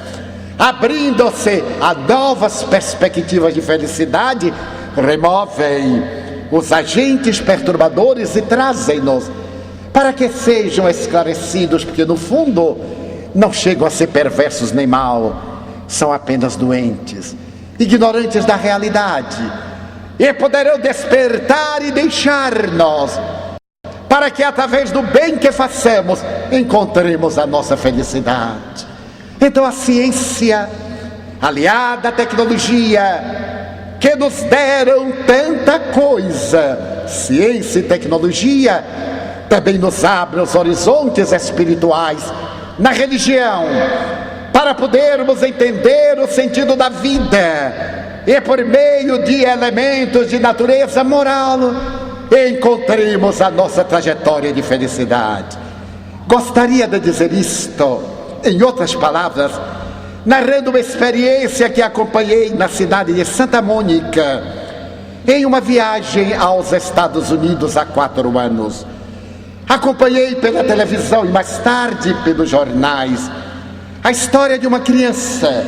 abrindo-se a novas perspectivas de felicidade, removem os agentes perturbadores e trazem-nos para que sejam esclarecidos, porque no fundo não chegam a ser perversos nem mal, são apenas doentes, ignorantes da realidade, e poderão despertar e deixar-nos, para que através do bem que façamos, encontremos a nossa felicidade. Então a ciência, aliada à tecnologia, que nos deram tanta coisa, ciência e tecnologia, também nos abre os horizontes espirituais na religião, para podermos entender o sentido da vida, e por meio de elementos de natureza moral, encontremos a nossa trajetória de felicidade. Gostaria de dizer isto, em outras palavras, narrando uma experiência que acompanhei na cidade de Santa Mônica, em uma viagem aos Estados Unidos há 4 anos. Acompanhei pela televisão e mais tarde pelos jornais a história de uma criança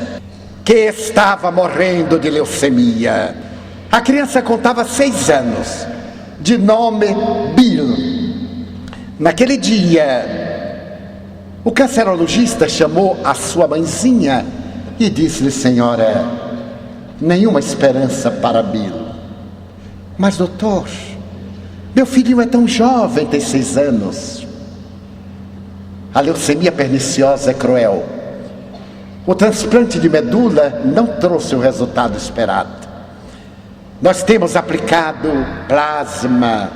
que estava morrendo de leucemia. A criança contava 6 anos, de nome Bill. Naquele dia, o cancerologista chamou a sua mãezinha e disse-lhe: senhora, nenhuma esperança para Bill. Mas doutor, meu filhinho é tão jovem, tem 6 anos. A leucemia perniciosa é cruel. O transplante de medula não trouxe o resultado esperado. Nós temos aplicado plasma,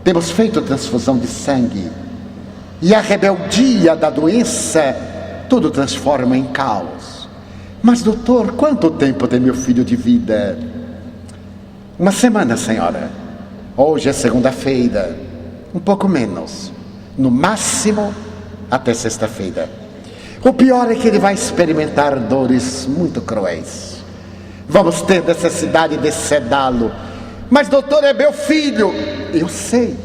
temos feito transfusão de sangue, e a rebeldia da doença tudo transforma em caos. Mas doutor, quanto tempo tem meu filho de vida? 1 semana, senhora. Hoje é segunda-feira, um pouco menos, no máximo até sexta-feira. O pior é que ele vai experimentar dores muito cruéis. Vamos ter necessidade de sedá-lo. Mas doutor, é meu filho. Eu sei,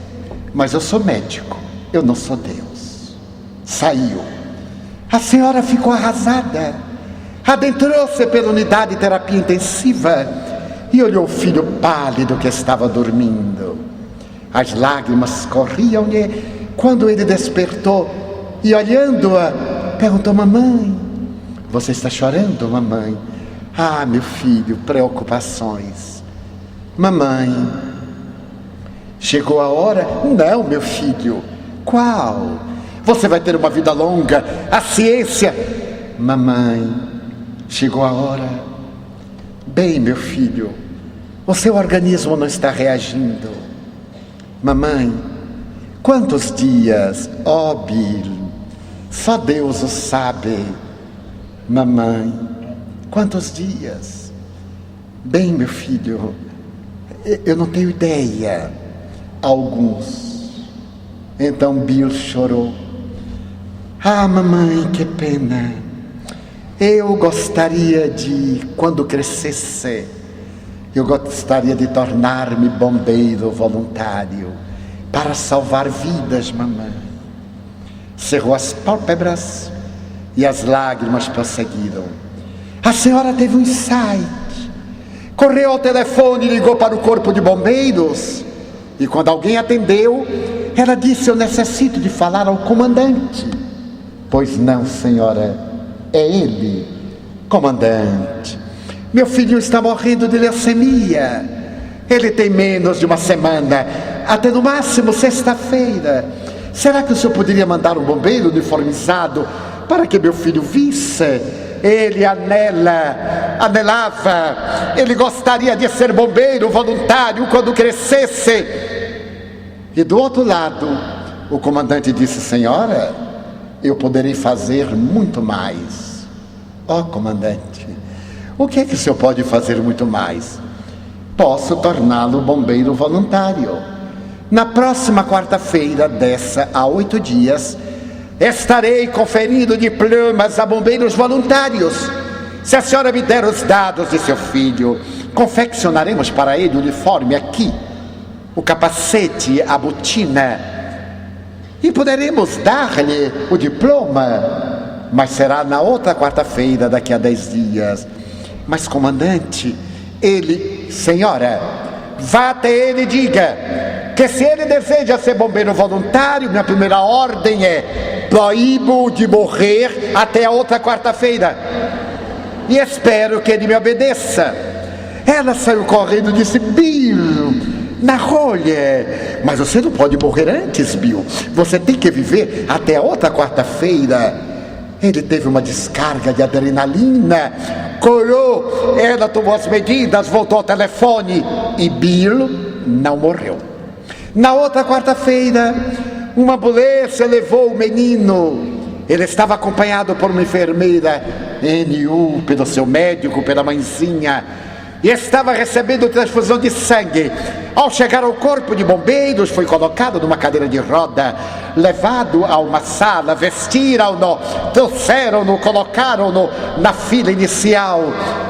mas eu sou médico, eu não sou Deus. Saiu. A senhora ficou arrasada, adentrou-se pela unidade de terapia intensiva e olhou o filho pálido que estava dormindo. As lágrimas corriam-lhe quando ele despertou e, olhando-a, perguntou: mamãe, você está chorando, mamãe? Ah, meu filho, preocupações. Mamãe, Chegou a hora? Não, meu filho. Qual? Você vai ter uma vida longa. A ciência. Mamãe, chegou a hora. Bem, meu filho, o seu organismo não está reagindo. Mamãe, quantos dias? Oh, Bill, só Deus o sabe. Mamãe, quantos dias? Bem, meu filho, eu não tenho ideia. Alguns. Então Bill chorou. Ah, mamãe, que pena. Eu gostaria de, quando crescesse, eu gostaria de tornar-me bombeiro voluntário para salvar vidas, mamãe. Cerrou as pálpebras e as lágrimas prosseguiram. A senhora teve um insight. Correu ao telefone e ligou para o corpo de bombeiros. E quando alguém atendeu, ela disse: eu necessito de falar ao comandante. Pois não, senhora, é ele, comandante. Meu filho está morrendo de leucemia. Ele tem menos de uma semana, até no máximo sexta-feira. Será que o senhor poderia mandar um bombeiro uniformizado para que meu filho visse? Ele anelava, ele gostaria de ser bombeiro voluntário quando crescesse. E do outro lado, o comandante disse: senhora, eu poderei fazer muito mais. Ó, comandante, o que é que o senhor pode fazer muito mais? Posso torná-lo bombeiro voluntário. Na próxima quarta-feira, dessa a 8 dias, estarei conferindo diplomas a bombeiros voluntários. Se a senhora me der os dados de seu filho, confeccionaremos para ele o uniforme aqui, o capacete, a botina, e poderemos dar-lhe o diploma, mas será na outra quarta-feira, daqui a 10 dias. Mas, comandante, senhora, vá até ele e diga que se ele deseja ser bombeiro voluntário, minha primeira ordem é: proíbo de morrer até a outra quarta-feira. E espero que ele me obedeça. Ela saiu correndo e disse: Bill, na rolha, mas você não pode morrer antes, Bill. Você tem que viver até a outra quarta-feira. Ele teve uma descarga de adrenalina, corou, ela tomou as medidas, voltou ao telefone e Bill não morreu. Na outra quarta-feira, uma ambulância levou o menino. Ele estava acompanhado por uma enfermeira, NU, pelo seu médico, pela mãezinha, e estava recebendo transfusão de sangue. Ao chegar ao corpo de bombeiros, foi colocado numa cadeira de roda, levado a uma sala, vestiram-no, trouxeram-no, colocaram-no na fila inicial.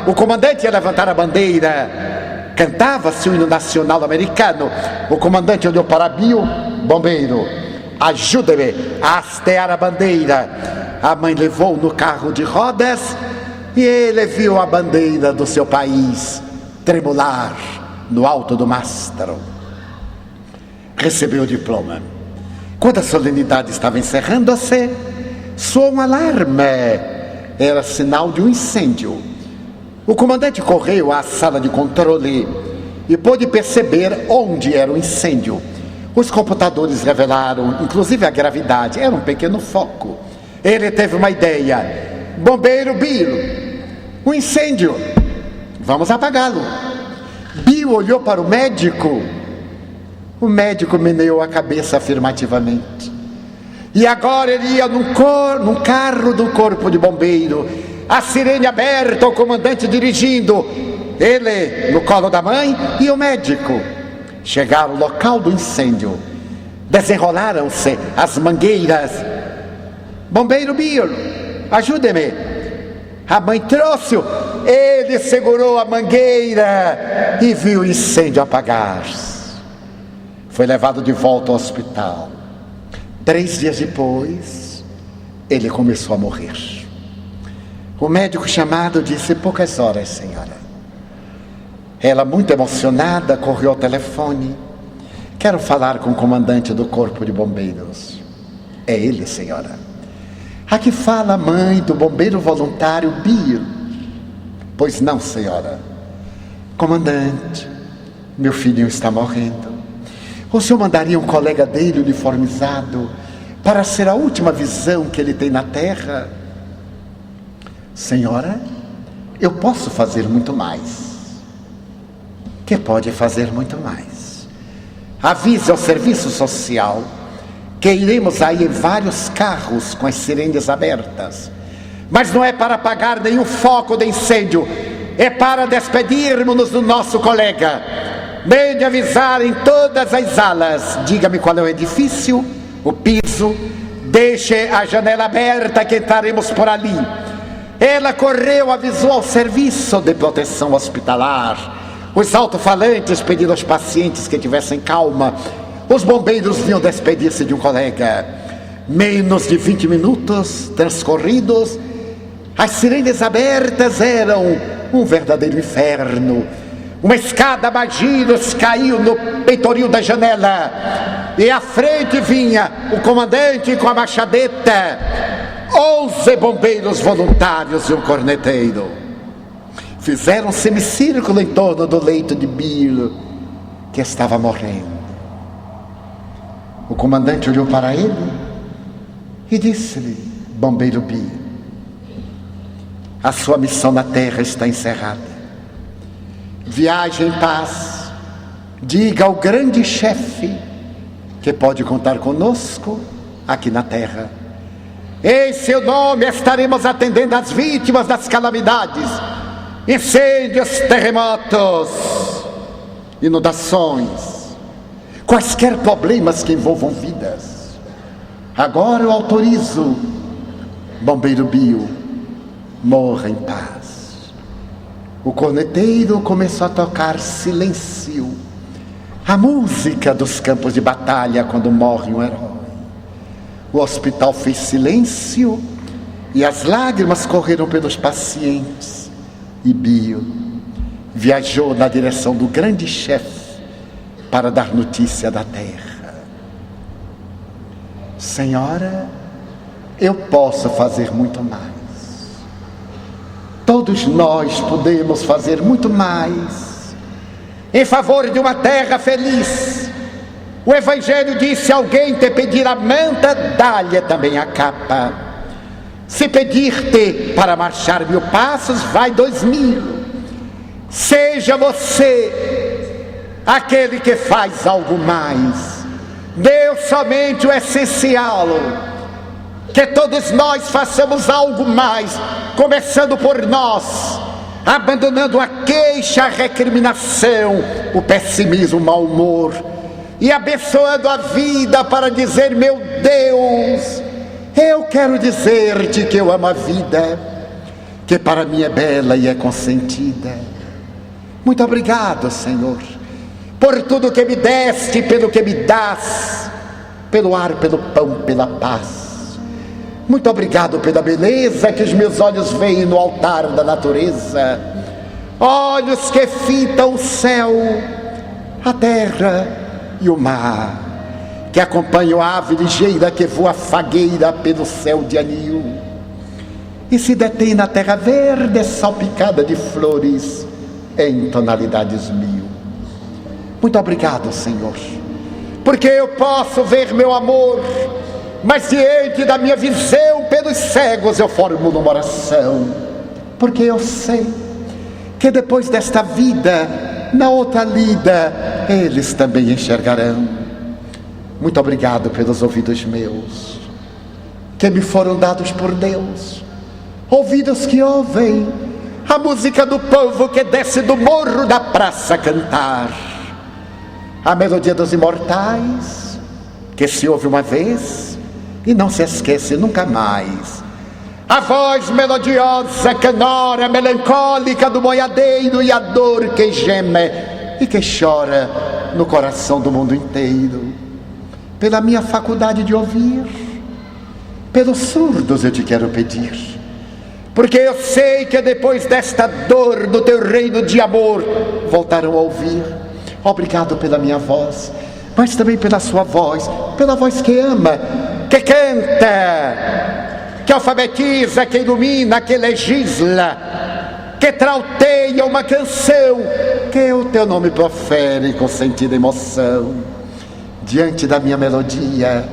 O comandante ia levantar a bandeira. Cantava-se o hino nacional americano. O comandante olhou para Bill: bombeiro, ajude-me a hastear a bandeira. A mãe levou no carro de rodas e ele viu a bandeira do seu país tremular no alto do mastro. Recebeu o diploma. Quando a solenidade estava encerrando-se, soou um alarme. Era sinal de um incêndio. O comandante correu à sala de controle e pôde perceber onde era o incêndio. Os computadores revelaram, inclusive, a gravidade. Era um pequeno foco. Ele teve uma ideia: bombeiro Bill, um incêndio, vamos apagá-lo. Bill olhou para o médico. O médico meneou a cabeça afirmativamente. E agora ele ia num carro do corpo de bombeiro, a sirene aberta, o comandante dirigindo, ele no colo da mãe e o médico. Chegaram ao local do incêndio, desenrolaram-se as mangueiras. Bombeiro Bill, ajude-me. A mãe trouxe-o. Ele segurou a mangueira e viu o incêndio apagar-se. Foi levado de volta ao hospital. 3 dias depois, ele começou a morrer. O médico chamado disse: poucas horas, senhora. Ela, muito emocionada, correu ao telefone. Quero falar com o comandante do corpo de bombeiros. É ele, senhora. Aqui fala a mãe do bombeiro voluntário Bill. Pois não, senhora. Comandante, meu filhinho está morrendo. O senhor mandaria um colega dele uniformizado para ser a última visão que ele tem na terra? Senhora, eu posso fazer muito mais. Que pode fazer muito mais. Avise ao serviço social que iremos aí em vários carros com as sirenes abertas. Mas não é para apagar nenhum foco de incêndio, é para despedirmos-nos do nosso colega. Mande avisar em todas as alas. Diga-me qual é o edifício, o piso. Deixe a janela aberta que entraremos por ali. Ela correu, avisou ao serviço de proteção hospitalar. Os alto-falantes pedindo aos pacientes que tivessem calma. Os bombeiros vinham despedir-se de um colega. Menos de 20 minutos transcorridos, as sirenes abertas eram um verdadeiro inferno. Uma escada Magiros caiu no peitoril da janela. E à frente vinha o comandante com a machadeta, 11 bombeiros voluntários e um corneteiro. Fizeram um semicírculo em torno do leito de Bill, que estava morrendo. O comandante olhou para ele e disse-lhe: bombeiro Bill, a sua missão na terra está encerrada. Viaje em paz. Diga ao grande chefe que pode contar conosco aqui na terra. Em seu nome estaremos atendendo as vítimas das calamidades, incêndios, terremotos, inundações, quaisquer problemas que envolvam vidas. Agora eu autorizo, bombeiro Bill, morra em paz. O corneteiro começou a tocar silêncio, a música dos campos de batalha quando morre um herói. O hospital fez silêncio e as lágrimas correram pelos pacientes. E Bill viajou na direção do grande chefe para dar notícia da terra. Senhora, eu posso fazer muito mais. Todos nós podemos fazer muito mais em favor de uma terra feliz. O Evangelho disse: alguém te pedir a manta, dá-lhe também a capa. Se pedir-te para marchar 1000 passos, vai 2000. Seja você aquele que faz algo mais. Deus somente o essencial. Que todos nós façamos algo mais, começando por nós, abandonando a queixa, a recriminação, o pessimismo, o mau humor, e abençoando a vida para dizer: meu Deus, eu quero dizer-te que eu amo a vida, que para mim é bela e é consentida. Muito obrigado, Senhor, por tudo que me deste, pelo que me dás, pelo ar, pelo pão, pela paz. Muito obrigado pela beleza que os meus olhos veem no altar da natureza. Olhos que fitam o céu, a terra e o mar, que acompanham a ave ligeira que voa fagueira pelo céu de anil e se detém na terra verde salpicada de flores em tonalidades 1000. Muito obrigado, Senhor, porque eu posso ver meu amor, mas diante da minha visão pelos cegos eu formulo uma oração, porque eu sei que depois desta vida, na outra lida, eles também enxergarão. Muito obrigado pelos ouvidos meus, que me foram dados por Deus, ouvidos que ouvem a música do povo que desce do morro da praça a cantar, a melodia dos imortais, que se ouve uma vez e não se esquece nunca mais. A voz melodiosa, canora, melancólica do boiadeiro, e a dor que geme e que chora no coração do mundo inteiro. Pela minha faculdade de ouvir, pelos surdos eu te quero pedir, porque eu sei que depois desta dor do teu reino de amor voltarão a ouvir. Obrigado pela minha voz, mas também pela sua voz, pela voz que ama, que canta, que alfabetiza, que ilumina, que legisla, que trauteia uma canção que o teu nome profere com sentido emoção. diante da minha melodia.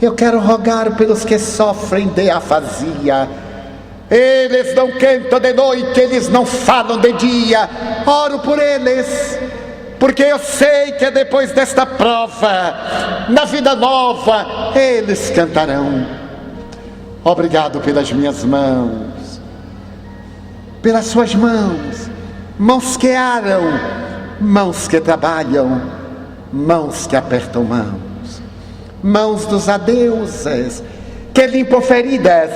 Eu quero rogar pelos que sofrem de afasia. Eles não cantam de noite, eles não falam de dia. Oro por eles, porque eu sei que depois desta prova, na vida nova, eles cantarão. Obrigado pelas minhas mãos, pelas suas mãos, mãos que aram, mãos que trabalham, mãos que apertam mãos, mãos dos adeuses, que limpam feridas,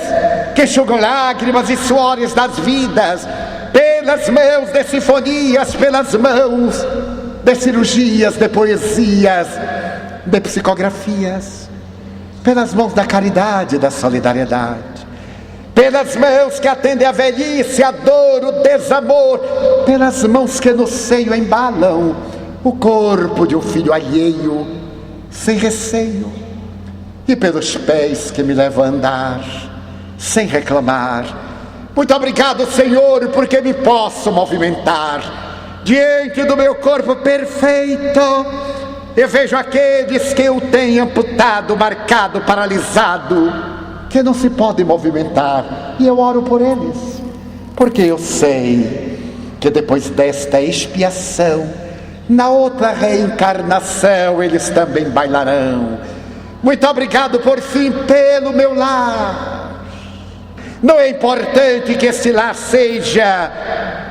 que enxugam lágrimas e suores das vidas, pelas mãos de sinfonias, pelas mãos de cirurgias, de poesias, de psicografias, pelas mãos da caridade e da solidariedade, pelas mãos que atendem a velhice, a dor, o desamor, pelas mãos que no seio embalam o corpo de um filho alheio, sem receio, e pelos pés que me levam a andar, sem reclamar. Muito obrigado, Senhor, porque me posso movimentar diante do meu corpo perfeito. Eu vejo aqueles que eu tenho amputado, marcado, paralisado, que não se podem movimentar, e eu oro por eles, porque eu sei que depois desta expiação, na outra reencarnação, eles também bailarão. Muito obrigado, por fim, pelo meu lar. Não é importante que esse lar seja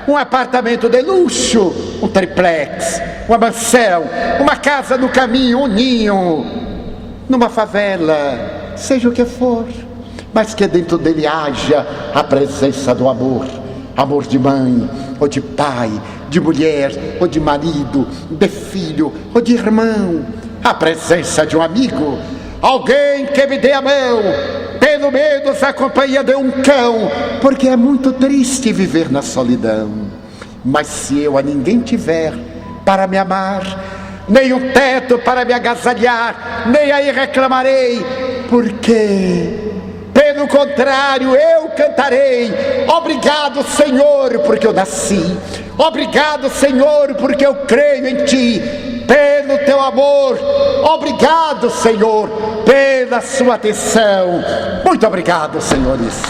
um apartamento de luxo, um triplex, uma mansão, uma casa no caminho, um ninho, numa favela, seja o que for, mas que dentro dele haja a presença do amor. Amor de mãe, ou de pai, de mulher, ou de marido, de filho, ou de irmão. A presença de um amigo, alguém que me dê a mão, pelo menos a companhia de um cão, porque é muito triste viver na solidão. Mas se eu a ninguém tiver para me amar, nem um teto para me agasalhar, nem aí reclamarei, porque, pelo contrário, eu cantarei. Obrigado, Senhor, porque eu nasci. Obrigado, Senhor, porque eu creio em Ti, pelo Teu amor. Obrigado, Senhor, pela Sua atenção. Muito obrigado, senhores.